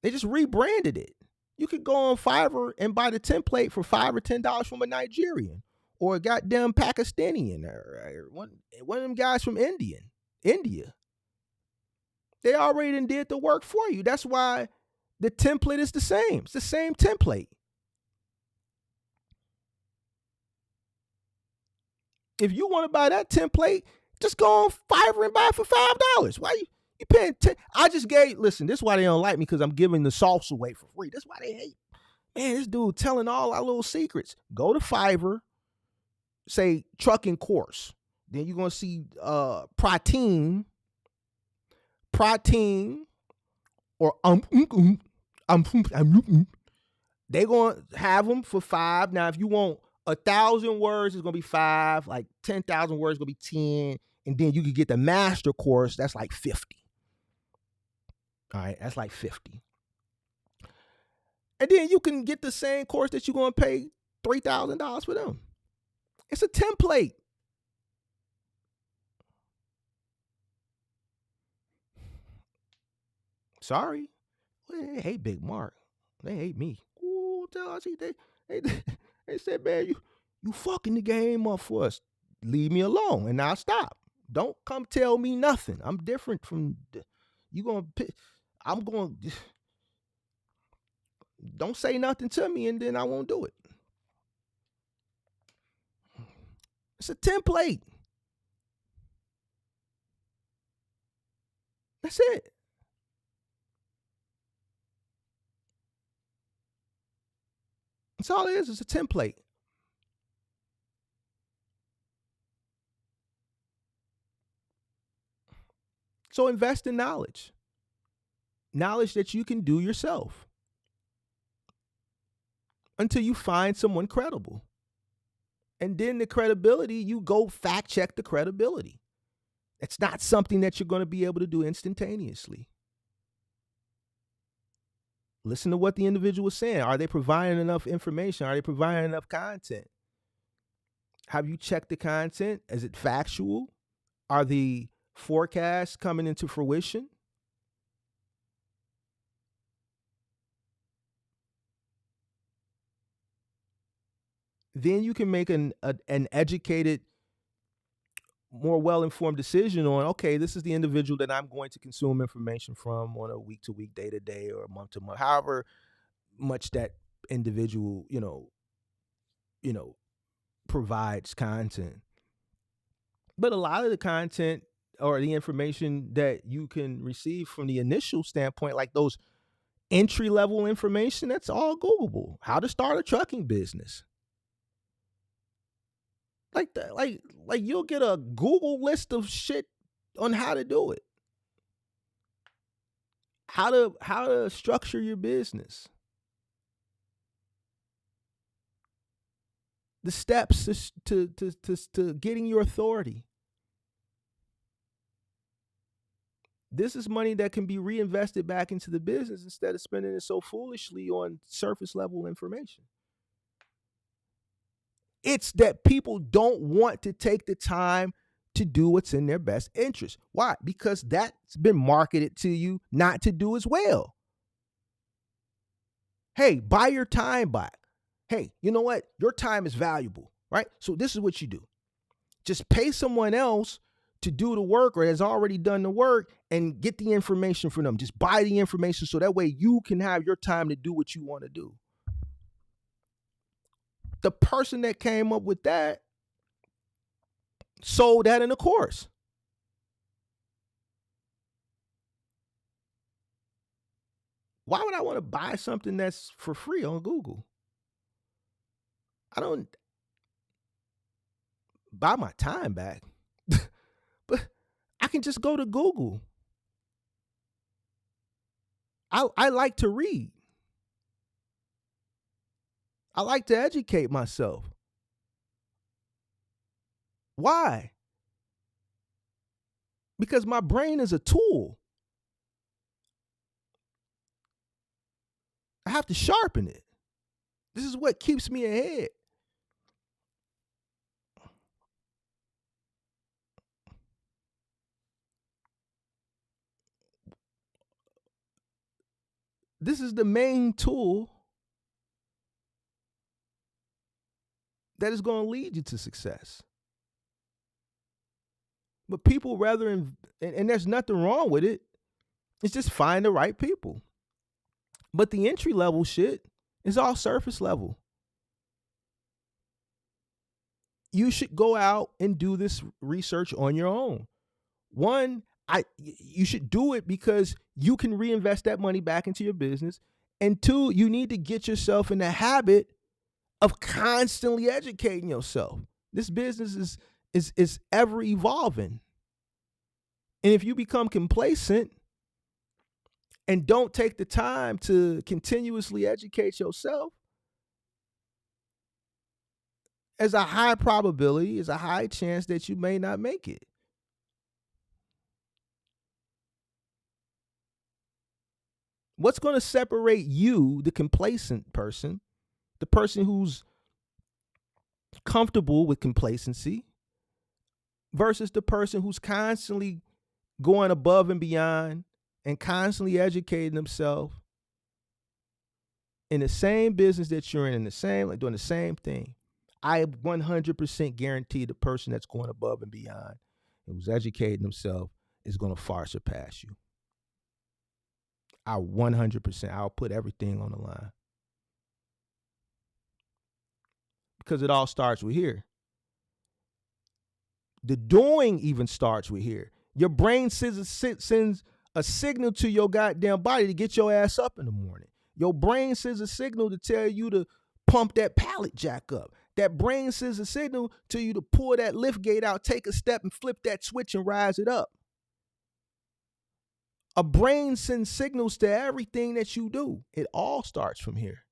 They just rebranded it. You could go on Fiverr and buy the template for $5 or $10 from a Nigerian or a goddamn Pakistani or one of them guys from India. They already did the work for you. That's why the template is the same. It's the same template. If you want to buy that template, just go on Fiverr and buy it for $5. Why you paying 10? Listen, this is why they don't like me, because I'm giving the sauce away for free. That's why they hate. Man, this dude telling all our little secrets. Go to Fiverr, say trucking course. Then you're going to see protein, or they going to have them for $5. Now, if you want 1,000 words, it's going to be $5. Like 10,000 words, it's going to be $10. And then you could get the master course. That's like $50. All right, that's like $50. And then you can get the same course that you're going to pay $3,000 for them. It's a template. Sorry. Well, they hate Big Mark. They hate me. Ooh, they said, man, you fucking the game up for us. Leave me alone, and I'll stop. Don't come tell me nothing. I'm different from you. Don't say nothing to me, and then I won't do it. It's a template. That's it. That's all it is. It's a template. So invest in knowledge. Knowledge that you can do yourself until you find someone credible. And then the credibility, you go fact check the credibility. It's not something that you're going to be able to do instantaneously. Listen to what the individual is saying. Are they providing enough information? Are they providing enough content? Have you checked the content? Is it factual? Are the forecasts coming into fruition? Then you can make an educated, more well-informed decision on, okay, this is the individual that I'm going to consume information from on a week-to-week, day-to-day, or month-to-month, however much that individual, provides content. But a lot of the content or the information that you can receive from the initial standpoint, like those entry level information, that's all Googleable. How to start a trucking business. Like that, like you'll get a Google list of shit on how to do it. How to structure your business. The steps to getting your authority. This is money that can be reinvested back into the business instead of spending it so foolishly on surface level information. It's that people don't want to take the time to do what's in their best interest. Why? Because that's been marketed to you not to do as well. Hey, buy your time back. Hey, you know what? Your time is valuable, right? So this is what you do. Just pay someone else to do the work or has already done the work and get the information from them. Just buy the information so that way you can have your time to do what you want to do. The person that came up with that sold that in a course. Why would I want to buy something that's for free on Google? I don't buy my time back, but I can just go to Google. I like to read. I like to educate myself. Why? Because my brain is a tool. I have to sharpen it. This is what keeps me ahead. This is the main tool that is going to lead you to success. But people rather, and there's nothing wrong with it, it's just find the right people. But the entry level shit is all surface level. You should go out and do this research on your own. One, you should do it because you can reinvest that money back into your business. And two, you need to get yourself in the habit of constantly educating yourself. This business is ever evolving. And if you become complacent and don't take the time to continuously educate yourself, there's a high probability, there's a high chance that you may not make it. What's going to separate you, the complacent person, the person who's comfortable with complacency, versus the person who's constantly going above and beyond and constantly educating themselves in the same business that you're in the same, like doing the same thing? I 100% guarantee the person that's going above and beyond and who's educating himself is going to far surpass you. I 100%, I'll put everything on the line. Because it all starts with here. The doing even starts with here. Your brain sends a signal to your goddamn body to get your ass up in the morning. Your brain sends a signal to tell you to pump that pallet jack up. That brain sends a signal to you to pull that lift gate out, take a step and flip that switch and rise it up. A brain sends signals to everything that you do. It all starts from here.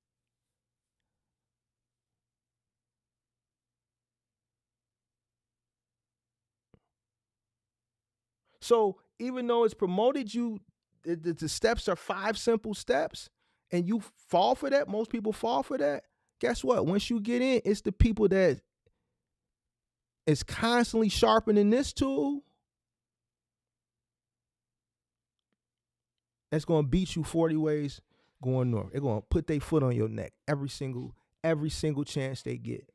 So even though it's promoted you, the steps are 5 simple steps, and you fall for that, most people fall for that, guess what? Once you get in, it's the people that is constantly sharpening this tool that's going to beat you 40 ways going north. They're going to put their foot on your neck every single chance they get.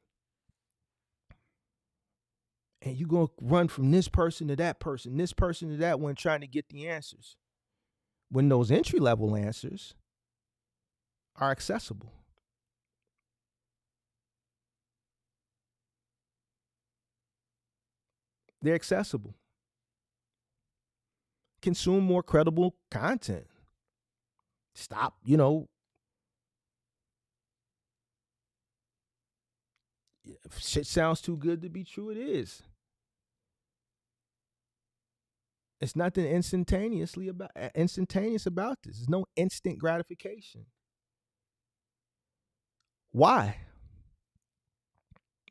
And you're going to run from this person to that person, this person to that one, trying to get the answers. When those entry-level answers are accessible. They're accessible. Consume more credible content. Stop, if shit sounds too good to be true, it is. It's nothing instantaneous about this. There's no instant gratification. Why?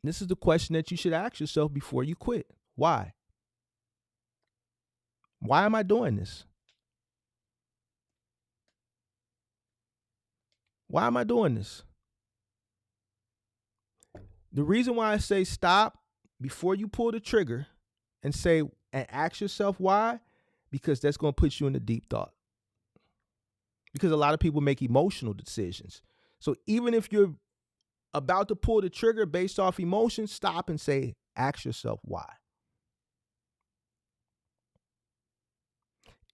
This is the question that you should ask yourself before you quit. Why? Why am I doing this? Why am I doing this? The reason why I say stop before you pull the trigger and ask yourself why, because that's going to put you in a deep thought. Because a lot of people make emotional decisions. So even if you're about to pull the trigger based off emotion, stop and ask yourself why.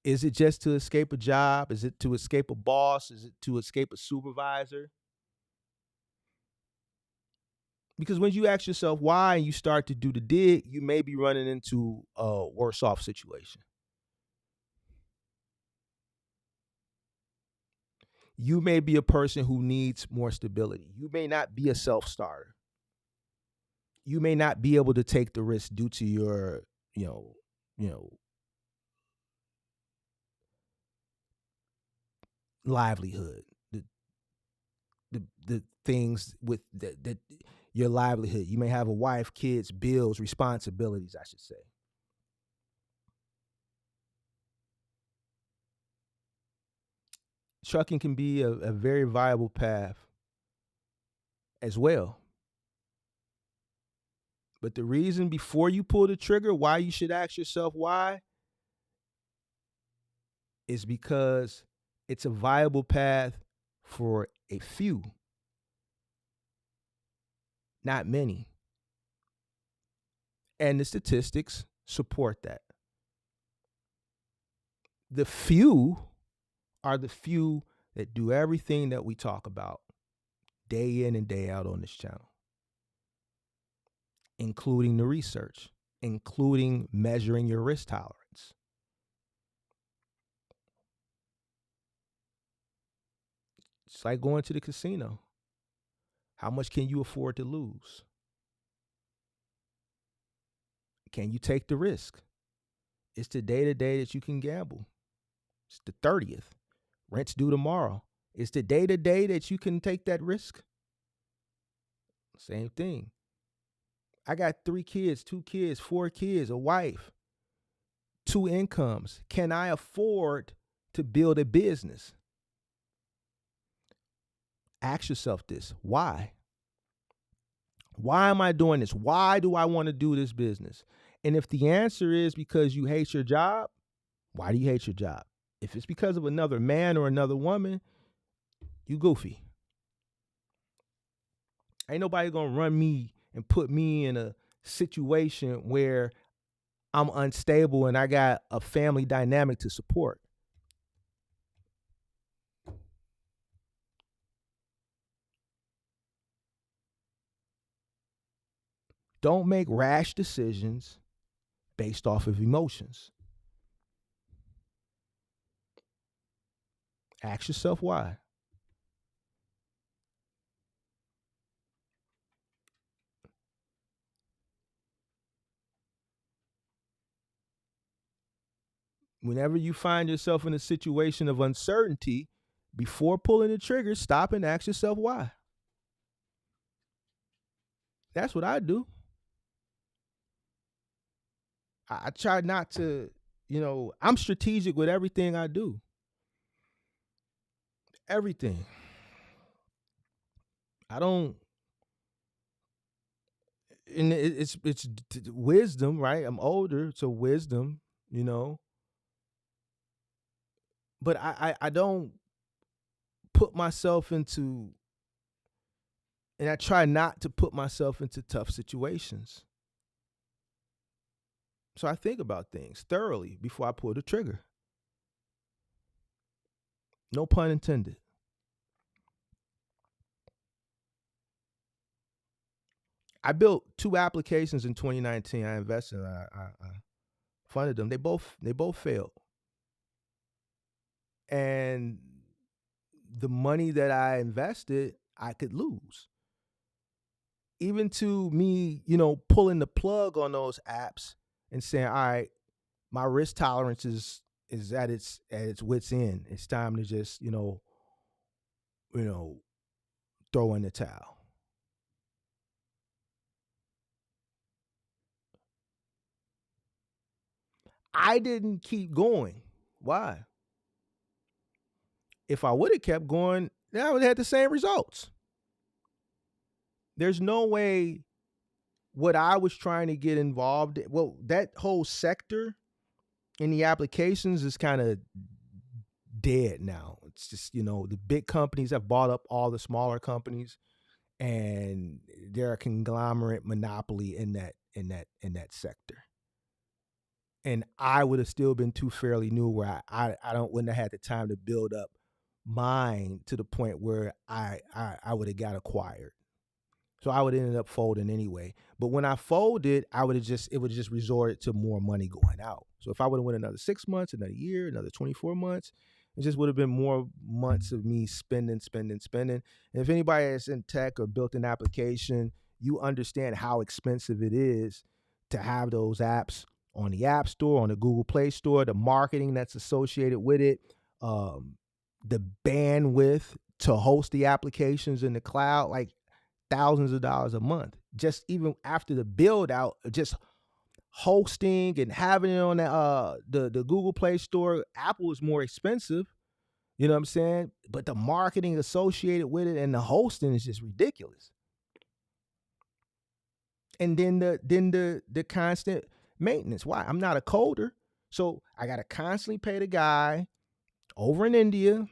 Is it just to escape a job? Is it to escape a boss? Is it to escape a supervisor? Because when you ask yourself why and you start to do the dig, you may be running into a worse off situation. You may be a person who needs more stability. You may not be a self-starter. You may not be able to take the risk due to your, livelihood, the things with that your livelihood. You may have a wife, kids, bills, responsibilities, I should say. Trucking can be a very viable path as well. But the reason before you pull the trigger, why you should ask yourself why, is because it's a viable path for a few, not many. And the statistics support that. The few are the few that do everything that we talk about day in and day out on this channel, including the research, including measuring your risk tolerance. It's like going to the casino. How much can you afford to lose? Can you take the risk? It's the day-to-day that you can gamble. It's the 30th. Rent's due tomorrow. It's the day-to-day that you can take that risk. Same thing. I got 3 kids, 2 kids, 4 kids, a wife, 2 incomes. Can I afford to build a business? Ask yourself this. Why? Why am I doing this? Why do I want to do this business? And if the answer is because you hate your job, why do you hate your job? If it's because of another man or another woman, you goofy. Ain't nobody gonna run me and put me in a situation where I'm unstable and I got a family dynamic to support. Don't make rash decisions based off of emotions. Ask yourself why. Whenever you find yourself in a situation of uncertainty, before pulling the trigger, stop and ask yourself why. That's what I do. I try not to, I'm strategic with everything I do. Everything. I don't, and it's wisdom, right? I'm older, so wisdom, But I don't put myself into, and I try not to put myself into tough situations. So I think about things thoroughly before I pull the trigger. No pun intended. I built 2 applications in 2019. I invested. I funded them. They both failed, and the money that I invested, I could lose. Even to me, pulling the plug on those apps and saying, "All right, my risk tolerance is at its wit's end. It's time to just you know throw in the towel." I didn't keep going. Why? If I would have kept going, then I would have had the same results. There's no way what I was trying to get involved in, well, that whole sector in the applications is kind of dead now. It's just, the big companies have bought up all the smaller companies, and they're a conglomerate monopoly in that sector. And I would have still been too fairly new where wouldn't have had the time to build up mine to the point where I would have got acquired. So I would have ended up folding anyway. But when I folded, it would have just resorted to more money going out. So if I would have went another 6 months, another year, another 24 months, it just would have been more months of me spending. And if anybody is in tech or built an application, you understand how expensive it is to have those apps on the App Store, on the Google Play Store, the marketing that's associated with it, the bandwidth to host the applications in the cloud, like thousands of dollars a month. Just even after the build out, just hosting and having it on the Google Play Store. Apple is more expensive, you know what I'm saying? But the marketing associated with it and the hosting is just ridiculous. And then the constant maintenance. Why? I'm not a coder, so I got to constantly pay the guy over in India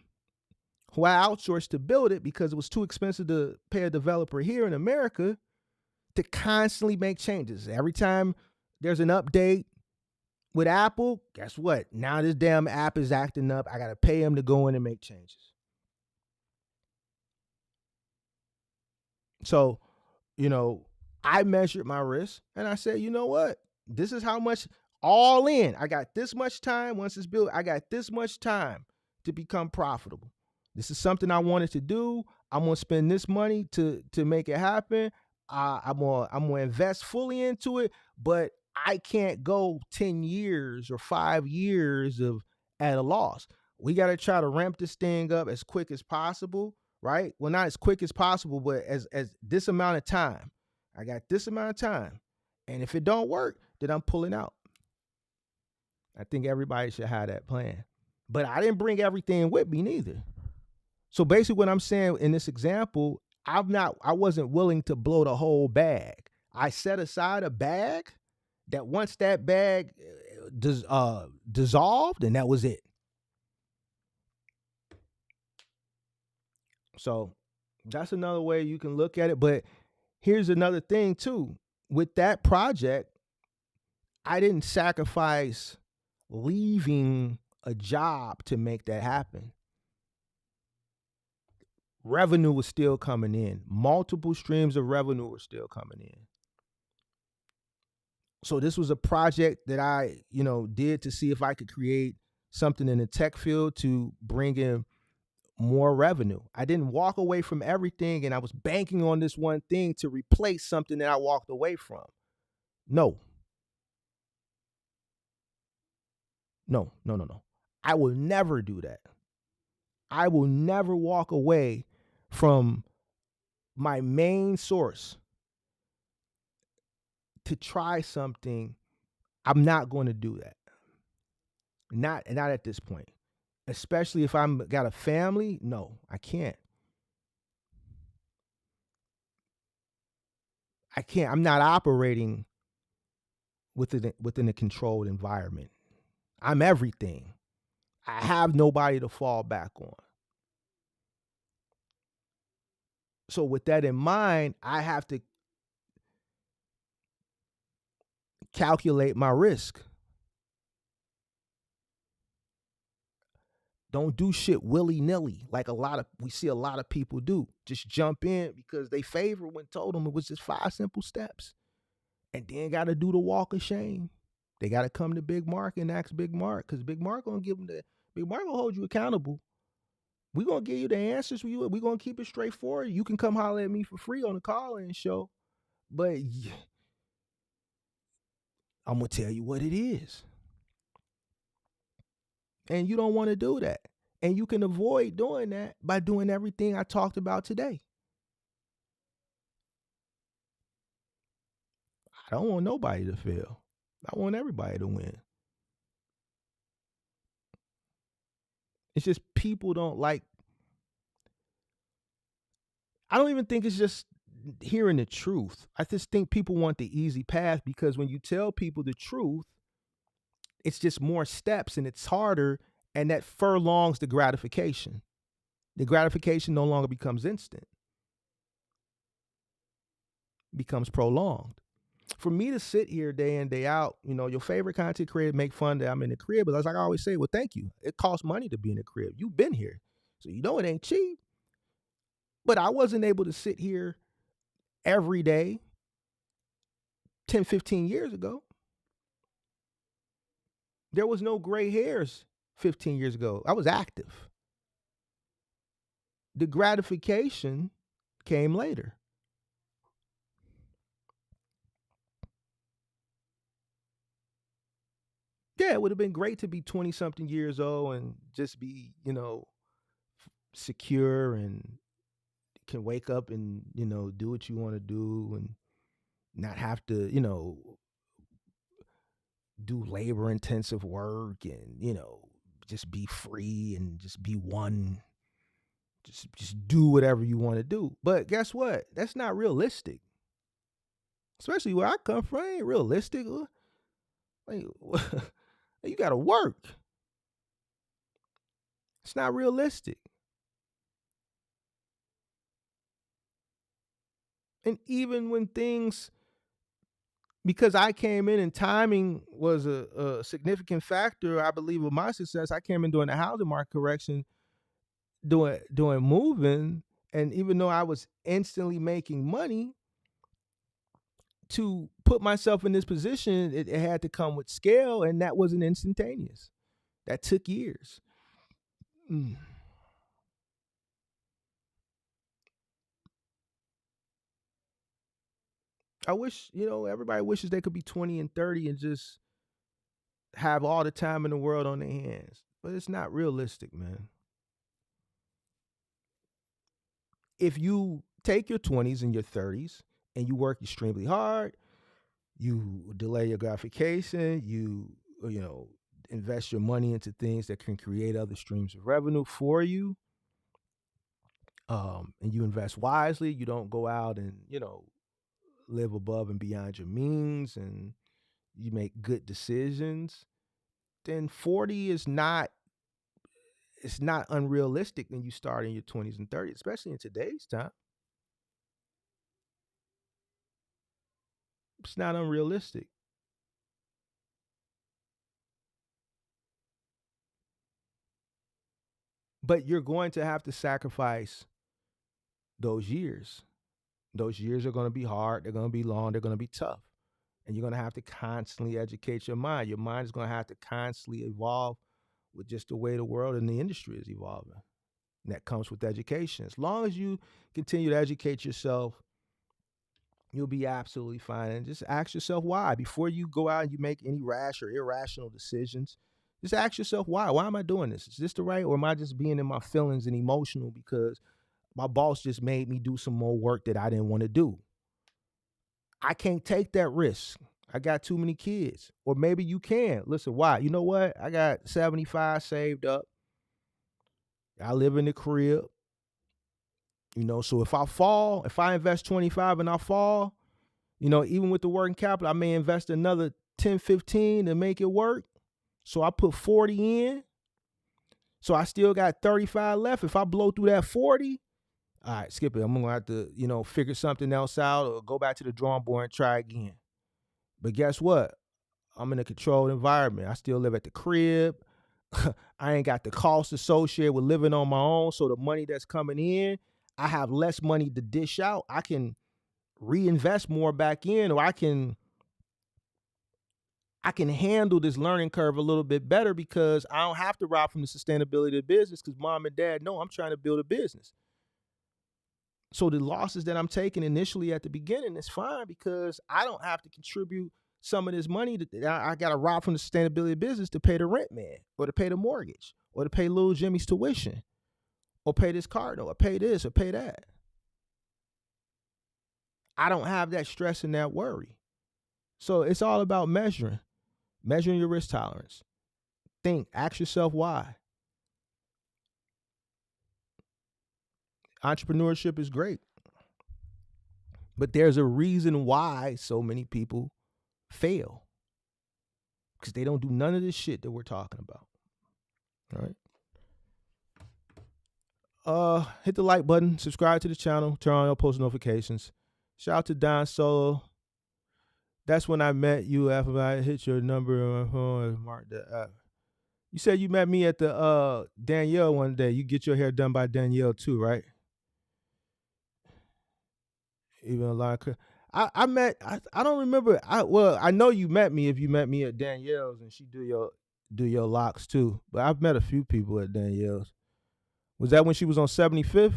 who I outsourced to build it because it was too expensive to pay a developer here in America to constantly make changes. Every time there's an update with Apple, guess what? Now this damn app is acting up. I got to pay him to go in and make changes. So, I measured my risk and I said, you know what? This is how much all in. I got this much time once it's built. I got this much time to become profitable. This is something I wanted to do. I'm gonna spend this money to make it happen. I'm gonna invest fully into it, but I can't go 10 years or 5 years of at a loss. We got to try to ramp this thing up as quick as possible, right? Well, not as quick as possible, but as this amount of time. I got this amount of time. And if it don't work, then I'm pulling out. I think everybody should have that plan. But I didn't bring everything with me neither. So basically what I'm saying in this example, I wasn't willing to blow the whole bag. I set aside a bag that once that bag dissolved, and that was it. So that's another way you can look at it. But here's another thing too. With that project, I didn't sacrifice leaving a job to make that happen. Revenue was still coming in. Multiple streams of revenue were still coming in. So this was a project that I, did to see if I could create something in the tech field to bring in more revenue. I didn't walk away from everything and I was banking on this one thing to replace something that I walked away from. No. I will never do that. I will never walk away from my main source to try something. I'm not going to do that. Not at this point. Especially if I'm got a family. No, I can't. I'm not operating within a controlled environment. I'm everything. I have nobody to fall back on. So with that in mind, I have to calculate my risk. Don't do shit willy-nilly like we see a lot of people do. Just jump in because they favorite when told them it was just 5 simple steps. And then got to do the walk of shame. They got to come to Big Mark and ask Big Mark, because Big Mark going to give them Big Mark going to hold you accountable. We're going to give you the answers. We're going to keep it straightforward. You can come holler at me for free on the call-in show. But I'm going to tell you what it is. And you don't want to do that. And you can avoid doing that by doing everything I talked about today. I don't want nobody to fail. I want everybody to win. It's just people don't like. I don't even think it's just hearing the truth. I just think people want the easy path, because when you tell people the truth, it's just more steps and it's harder, and that furlongs the gratification. The gratification no longer becomes instant. It becomes prolonged. For me to sit here day in, day out, your favorite content creator make fun that I'm in the crib, but as I always say, well, thank you. It costs money to be in the crib. You've been here, so it ain't cheap. But I wasn't able to sit here every day 10, 15 years ago. There was no gray hairs 15 years ago. I was active. The gratification came later. Yeah, it would have been great to be 20-something years old and just be, secure and can wake up and, do what you want to do and not have to, do labor-intensive work and, just be free and just be one. Just do whatever you want to do. But guess what? That's not realistic. Especially where I come from, it ain't realistic. Like, you got to work. It's not realistic. And even when things, because I came in and timing was a significant factor, I believe, of my success. I came in during the housing market correction, doing moving, and even though I was instantly making money, to put myself in this position, it had to come with scale, and that wasn't instantaneous. That took years. I wish, everybody wishes they could be 20 and 30 and just have all the time in the world on their hands. But it's not realistic, man. If you take your 20s and your 30s and you work extremely hard, you delay your gratification, you invest your money into things that can create other streams of revenue for you, and you invest wisely, you don't go out and, live above and beyond your means, and you make good decisions, then 40 is not, it's not unrealistic when you start in your 20s and 30s, especially in today's time. It's not unrealistic. But you're going to have to sacrifice those years. Those years are going to be hard. They're going to be long. They're going to be tough. And you're going to have to constantly educate your mind. Your mind is going to have to constantly evolve with just the way the world and the industry is evolving. And that comes with education. As long as you continue to educate yourself, you'll be absolutely fine. And just ask yourself why. Before you go out and you make any rash or irrational decisions, just ask yourself why. Why am I doing this? Is this the right, or am I just being in my feelings and emotional because my boss just made me do some more work that I didn't want to do? I can't take that risk. I got too many kids. Or maybe you can. Listen, why? You know what? I got 75 saved up. I live in the crib. So if I fall, if I invest 25 and I fall, even with the working capital, I may invest another 10, 15 to make it work. So I put 40 in. So I still got 35 left. If I blow through that 40, all right, skip it. I'm going to have to, figure something else out or go back to the drawing board and try again. But guess what? I'm in a controlled environment. I still live at the crib. I ain't got the cost associated with living on my own. So the money that's coming in, I have less money to dish out. I can reinvest more back in, or I can handle this learning curve a little bit better because I don't have to rob from the sustainability of the business because mom and dad know I'm trying to build a business. So the losses that I'm taking initially at the beginning is fine because I don't have to contribute some of this money that I got to rob from the sustainability of business to pay the rent man, or to pay the mortgage, or to pay little Jimmy's tuition, or pay this car note, or pay this, or pay that. I don't have that stress and that worry. So it's all about measuring your risk tolerance. Think, ask yourself why. Entrepreneurship is great, but there's a reason why so many people fail, because they don't do none of this shit that we're talking about. All right. Hit the like button, subscribe to the channel, turn on your post notifications. Shout out to Don Solo. That's when I met you after I hit your number on my phone and marked that app. You said you met me at the Danielle one day. You get your hair done by Danielle too, right? Even a lot of, I don't remember. I know you met me if you met me at Danielle's and she do your locks too. But I've met a few people at Danielle's. Was that when she was on 75th?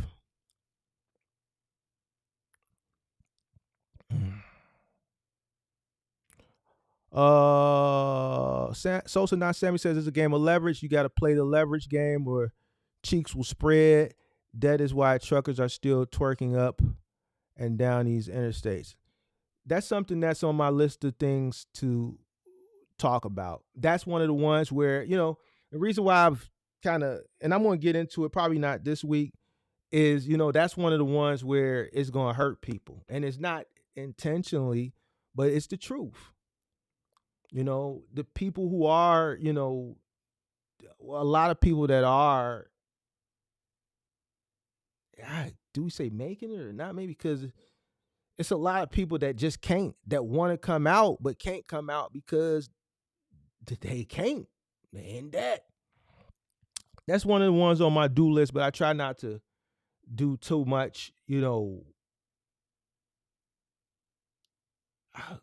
Sosa Not Sammy says it's a game of leverage. You got to play the leverage game where cheeks will spread. That is why truckers are still twerking up and down these interstates. That's something that's on my list of things to talk about. That's one of the ones where, the reason why I've kind of, and I'm going to get into it, probably not this week, is, that's one of the ones where it's going to hurt people. And it's not intentionally, but it's the truth. The people who are, a lot of people that are, do we say making it or not? Maybe because it's a lot of people that just can't, that want to come out, but can't come out because they can't. They're in debt. That's one of the ones on my do list, but I try not to do too much,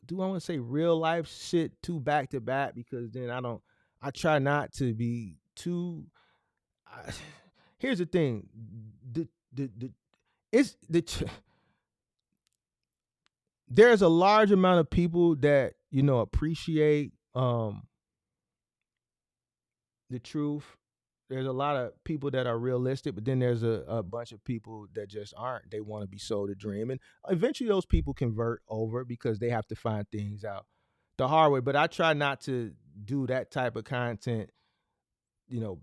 do I want to say real life shit too back to back, because then I try not to be too, here's the thing, there's a large amount of people that, appreciate the truth. There's a lot of people that are realistic, but then there's a bunch of people that just aren't. They want to be sold a dream. And eventually those people convert over because they have to find things out the hard way. But I try not to do that type of content,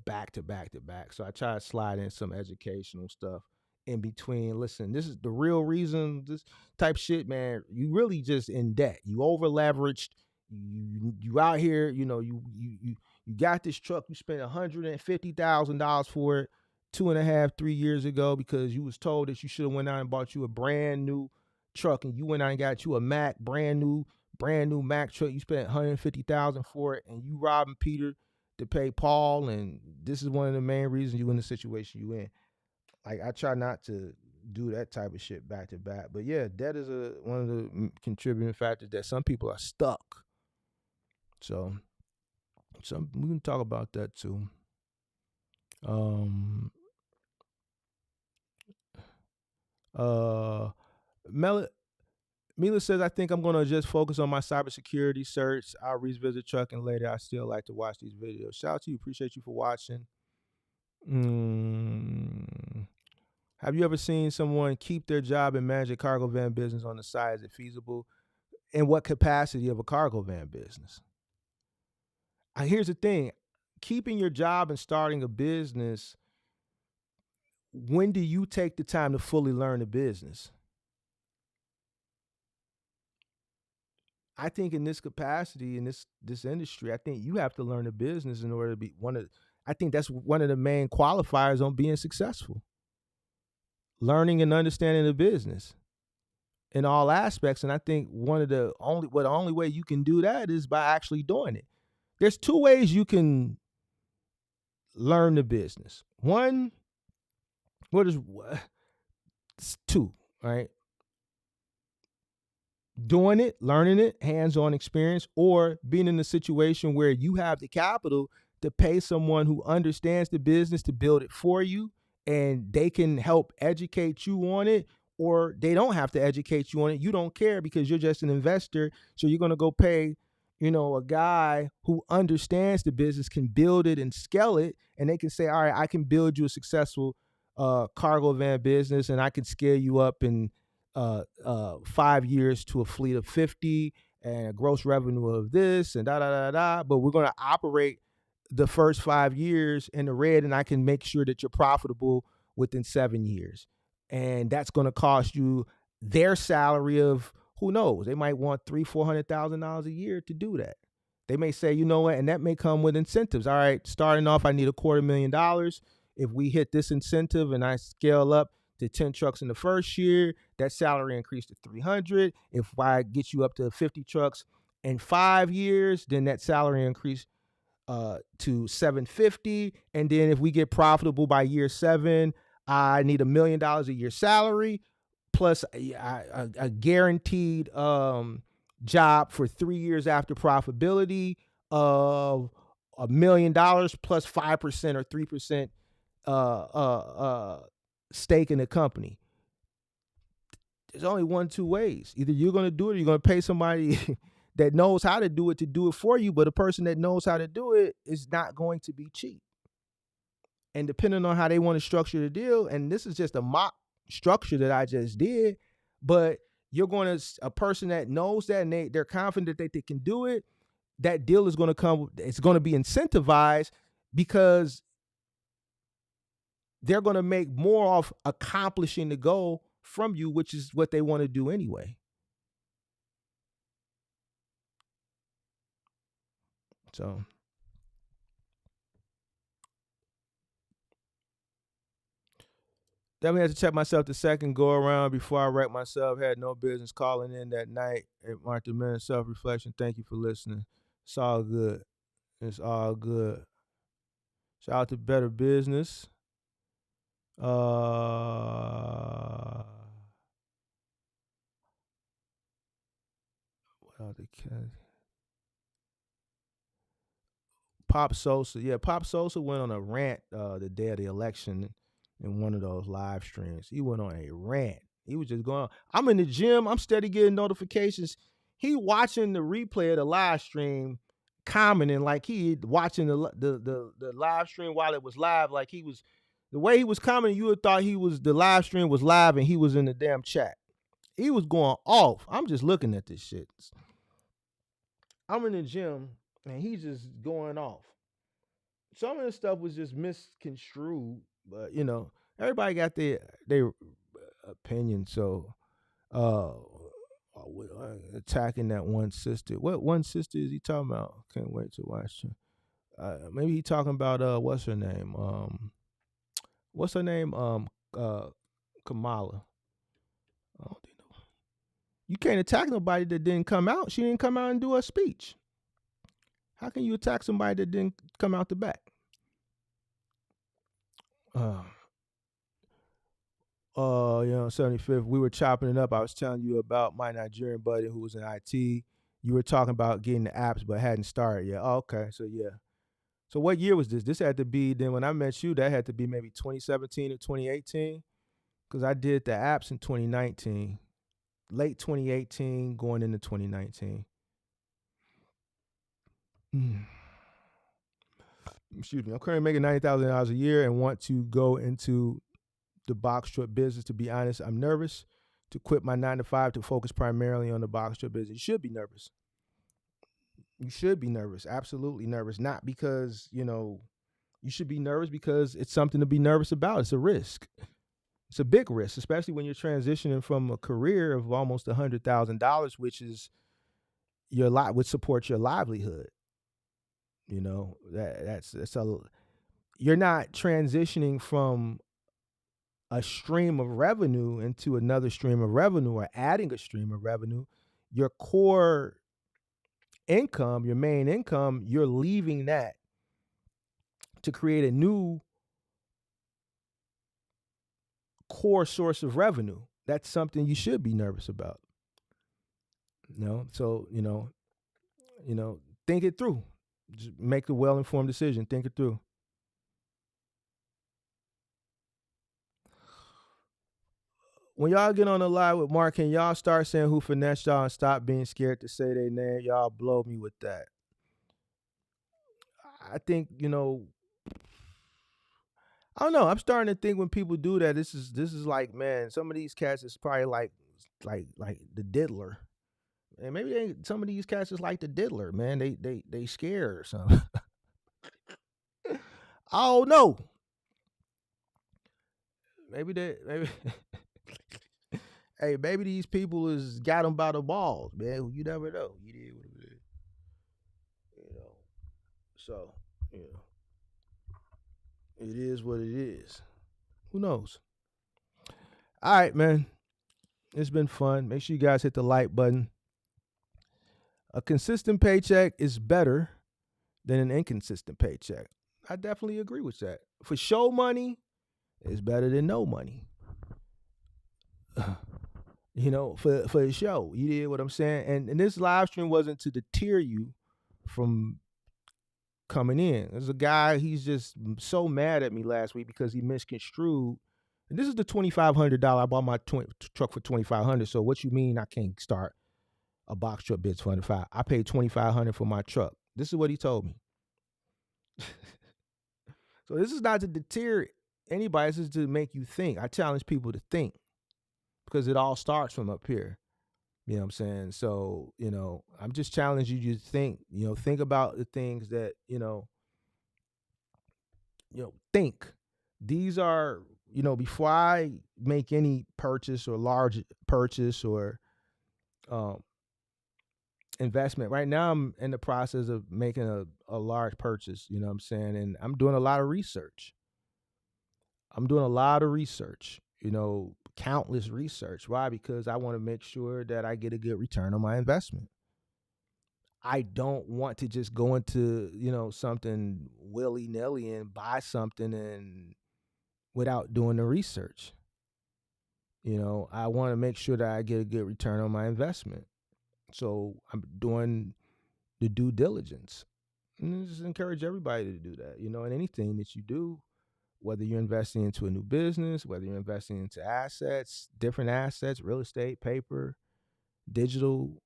back to back to back. So I try to slide in some educational stuff in between. Listen, this is the real reason, this type shit, man. You really just in debt. You over leveraged. You out here, you got this truck, you spent $150,000 for it 2.5, 3 years ago because you was told that you should have went out and bought you a brand new truck, and you went out and got you a Mac, brand new Mac truck. You spent $150,000 for it, and you robbing Peter to pay Paul, and this is one of the main reasons you in the situation you in. Like, I try not to do that type of shit back to back. But yeah, debt is one of the contributing factors that some people are stuck. So we can talk about that too. Mila says, I think I'm gonna just focus on my cybersecurity search. I'll revisit trucking later. I still like to watch these videos. Shout out to you. Appreciate you for watching. Have you ever seen someone keep their job and manage a cargo van business on the side? Is it feasible? In what capacity of a cargo van business? Here's the thing. Keeping your job and starting a business, when do you take the time to fully learn the business? I think in this capacity, in this industry, I think you have to learn the business in order to be I think that's one of the main qualifiers on being successful. Learning and understanding the business in all aspects. And I think the only way you can do that is by actually doing it. There's two ways you can learn the business. One, two, right? Doing it, learning it, hands-on experience, or being in a situation where you have the capital to pay someone who understands the business to build it for you, and they can help educate you on it, or they don't have to educate you on it. You don't care because you're just an investor. So you're going to go pay, a guy who understands the business, can build it and scale it, and they can say, all right, I can build you a successful cargo van business, and I can scale you up in 5 years to a fleet of 50 and a gross revenue of this and da da da da. But we're going to operate the first 5 years in the red, and I can make sure that you're profitable within 7 years. And that's going to cost you their salary of, who knows? They might want $300,000-$400,000 a year to do that. They may say, you know what, and that may come with incentives. All right, starting off, I need $250,000. If we hit this incentive and I scale up to 10 trucks in the first year, that salary increased to 300. If I get you up to 50 trucks in 5 years, then that salary increase to 750. And then if we get profitable by year 7, I need $1 million a year salary plus a guaranteed job for 3 years after profitability of $1 million plus 5% or 3% stake in the company. There's only two ways. Either you're going to do it or you're going to pay somebody that knows how to do it for you, but a person that knows how to do it is not going to be cheap. And depending on how they want to structure the deal, and this is just a mock structure that I just did, but you're going to, a person that knows that and they're confident that they can do it, that deal is going to come, it's going to be incentivized because they're going to make more off accomplishing the goal from you, which is what they want to do anyway. So definitely had to check myself the second go around before I wrecked myself. Had no business calling in that night at Martha Minute Self-Reflection. Thank you for listening. It's all good. It's all good. Shout out to Better Business. Pop Sosa. Yeah, Pop Sosa went on a rant the day of the election in one of those live streams. He went on a rant. He was just going on. I'm in the gym. I'm steady getting notifications. He watching the replay of the live stream, commenting like he watching the live stream while it was live. Like he was, the way he was commenting, you would thought the live stream was live and he was in the damn chat. He was going off. I'm just looking at this shit. I'm in the gym and he's just going off. Some of the stuff was just misconstrued, but everybody got their opinion. So attacking that one sister. What one sister is he talking about? Can't wait to watch her. Maybe he talking about what's her name? Kamala. I don't think no. You can't attack nobody that didn't come out. She didn't come out and do a speech. How can you attack somebody that didn't come out the back? 75th, we were chopping it up. I was telling you about my Nigerian buddy who was in IT. You were talking about getting the apps but hadn't started yet. Oh, okay, so yeah. So what year was this? This had to be, then when I met you, that had to be maybe 2017 or 2018 because I did the apps in 2019. Late 2018 going into 2019. Excuse me. I'm currently making $90,000 a year and want to go into the box truck business. To be honest, I'm nervous to quit my 9-to-5 to focus primarily on the box truck business. You should be nervous. You should be nervous. Absolutely nervous. Not because, you should be nervous because it's something to be nervous about. It's a risk. It's a big risk, especially when you're transitioning from a career of almost $100,000, which is which supports your livelihood. You're not transitioning from a stream of revenue into another stream of revenue or adding a stream of revenue. Your core income, your main income, you're leaving that to create a new core source of revenue, that's something you should be nervous about. So think it through. Just make a well-informed decision. Think it through. When y'all get on the live with Mark, can y'all start saying who finessed y'all and stop being scared to say their name? Y'all blow me with that. I think, I don't know. I'm starting to think when people do that, this is like, man, some of these cats is probably like the diddler. And maybe some of these cats is like the diddler, man. They scared or something. I don't know. Maybe hey, maybe these people is got them by the balls, man. You never know. You did what it is. So, it is what it is. Who knows? All right, man. It's been fun. Make sure you guys hit the like button. A consistent paycheck is better than an inconsistent paycheck. I definitely agree with that. For show money, it's better than no money. For the show. You did what I'm saying? And this live stream wasn't to deter you from coming in. There's a guy, he's just so mad at me last week because he misconstrued. And this is the $2,500. I bought my truck for $2,500. So what you mean I can't start a box truck bids for $105? I paid $2,500 for my truck. This is what he told me. So this is not to deter anybody. This is to make you think. I challenge people to think because it all starts from up here. You know what I'm saying? So, I'm just challenging you to think, think about the things that, think. These are, before I make any purchase or large purchase or investment, right now I'm in the process of making a large purchase, you know what I'm saying? And I'm doing a lot of research. Countless research. Why? Because I want to make sure that I get a good return on my investment. I don't want to just go into, something willy-nilly and buy something and without doing the research. I want to make sure that I get a good return on my investment. So I'm doing the due diligence. And I just encourage everybody to do that, in anything that you do. Whether you're investing into a new business, whether you're investing into assets, different assets, real estate, paper, digital,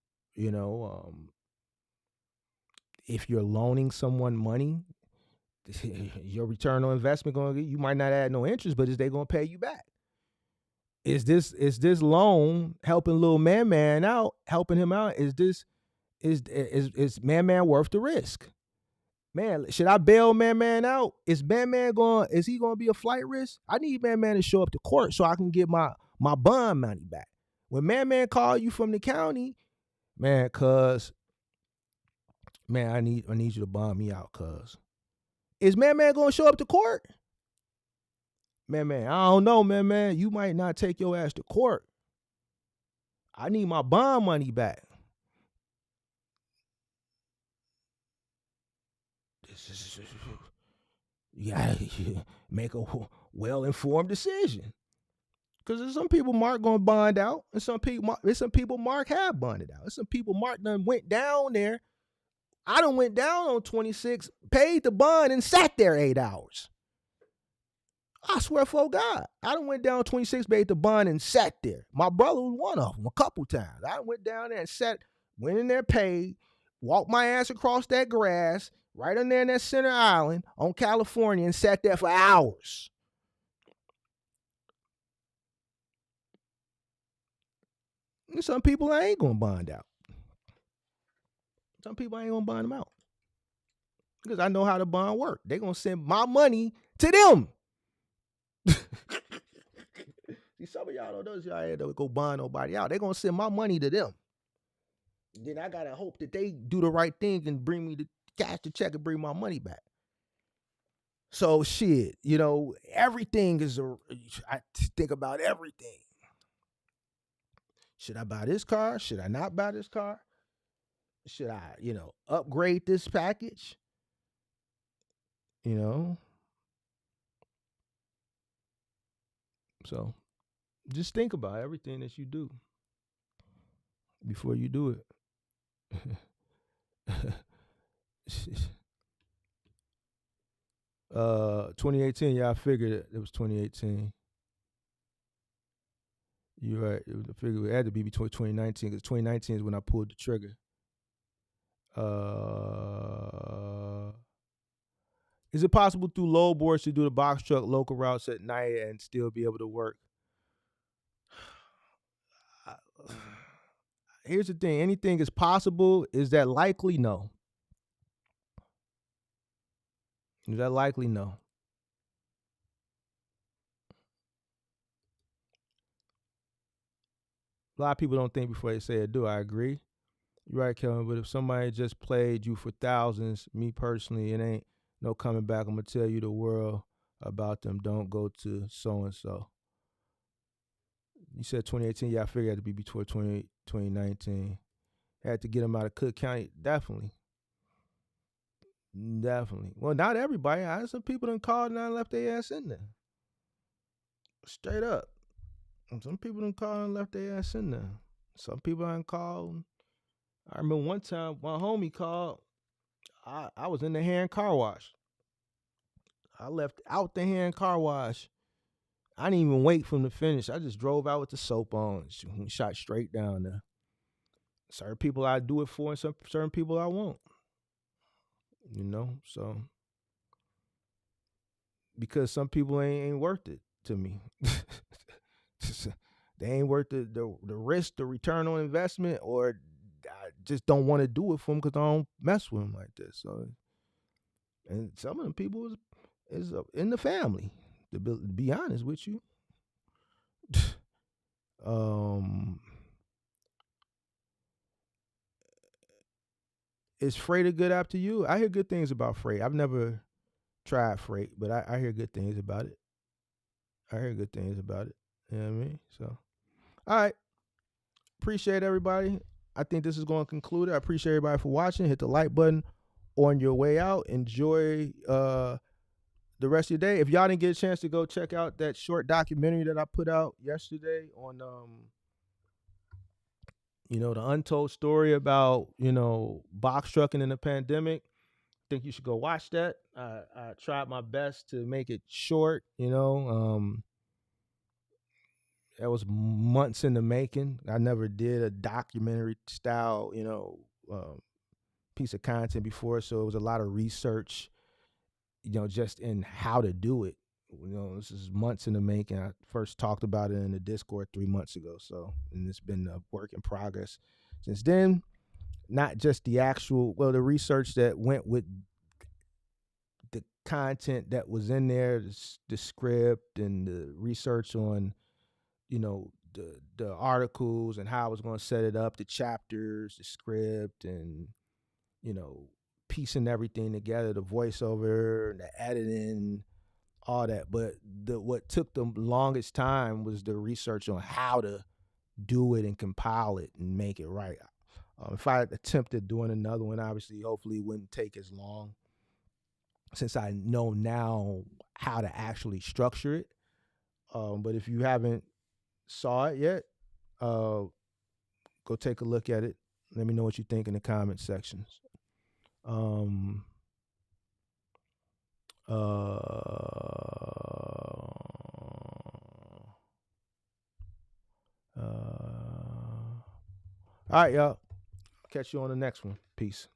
if you're loaning someone money, your return on investment you might not add no interest, but is they going to pay you back? Is this loan helping little man out, helping him out? Is man worth the risk? Man, should I bail man out? Is he going to be a flight risk? I need man to show up to court so I can get my bond money back. When man call you from the county, man, I need you to bond me out, cuz. Is man going to show up to court? Man, I don't know, man. You might not take your ass to court. I need my bond money back. You gotta make a well-informed decision. Because there's some people Mark gonna bond out, and there's some people Mark have bonded out. There's some people Mark done went down there. I done went down on 26, paid the bond, and sat there 8 hours. I swear for God, I done went down 26, paid the bond, and sat there. My brother was one of them a couple times. I went down there and went in there, paid, walked my ass across that grass, right in there in that center island on California, and sat there for hours. And some people I ain't gonna bond out. Some people I ain't gonna bond them out. Because I know how the bond work. They gonna send my money to them. See, some of y'all don't know, y'all ain't gonna go bond nobody out. They gonna send my money to them. Then I gotta hope that they do the right thing and bring me cash the check and bring my money back. So shit, everything is I think about everything. Should I buy this car? Should I not buy this car? Should I, upgrade this package? So just think about everything that you do before you do it. 2018, yeah, I figured it was 2018. You're right. I figured it had to be between 2019 because 2019 is when I pulled the trigger. Is it possible through load boards to do the box truck local routes at night and still be able to work? Here's the thing. Anything is possible. Is that likely? No. Is that likely? No. A lot of people don't think before they say it. Do I agree? You're right, Kevin. But if somebody just played you for thousands, me personally, it ain't no coming back. I'm gonna tell you the world about them. Don't go to so and so. You said 2018. Yeah, I figured it had to be before 2019. Had to get them out of Cook County. Definitely. Well, not everybody. I had some people done called and I left their ass in there. Straight up. Some people done called and left their ass in there. Some people done called. I remember one time my homie called. I was in the hand car wash. I left out the hand car wash. I didn't even wait for him to finish. I just drove out with the soap on and shot straight down there. Certain people I do it for and certain people I won't. So because some people ain't worth it to me. They ain't worth the risk, the return on investment, or I just don't want to do it for them because I don't mess with them like this. So, and some of them people is in the family. To be honest with you, is freight a good app to you? I hear good things about freight. I've never tried freight, but I hear good things about it. You know what I mean? So, all right. Appreciate everybody. I think this is going to conclude it. I appreciate everybody for watching. Hit the like button on your way out. Enjoy the rest of your day. If y'all didn't get a chance to go check out that short documentary that I put out yesterday on the untold story about box trucking in the pandemic, I think you should go watch that. I tried my best to make it short. That was months in the making. I never did a documentary style piece of content before, so it was a lot of research just in how to do it. This is months in the making. I first talked about it in the Discord 3 months ago, and it's been a work in progress since then. Not just the the research that went with the content that was in there, the script and the research on the articles and how I was going to set it up, the chapters, the script, and piecing everything together, the voiceover, the editing, all that. But what took the longest time was the research on how to do it and compile it and make it right. If I attempted doing another one, obviously, hopefully it wouldn't take as long, since I know now how to actually structure it. But if you haven't saw it yet, go take a look at it. Let me know what you think in the comment sections. All right, y'all. Catch you on the next one. Peace.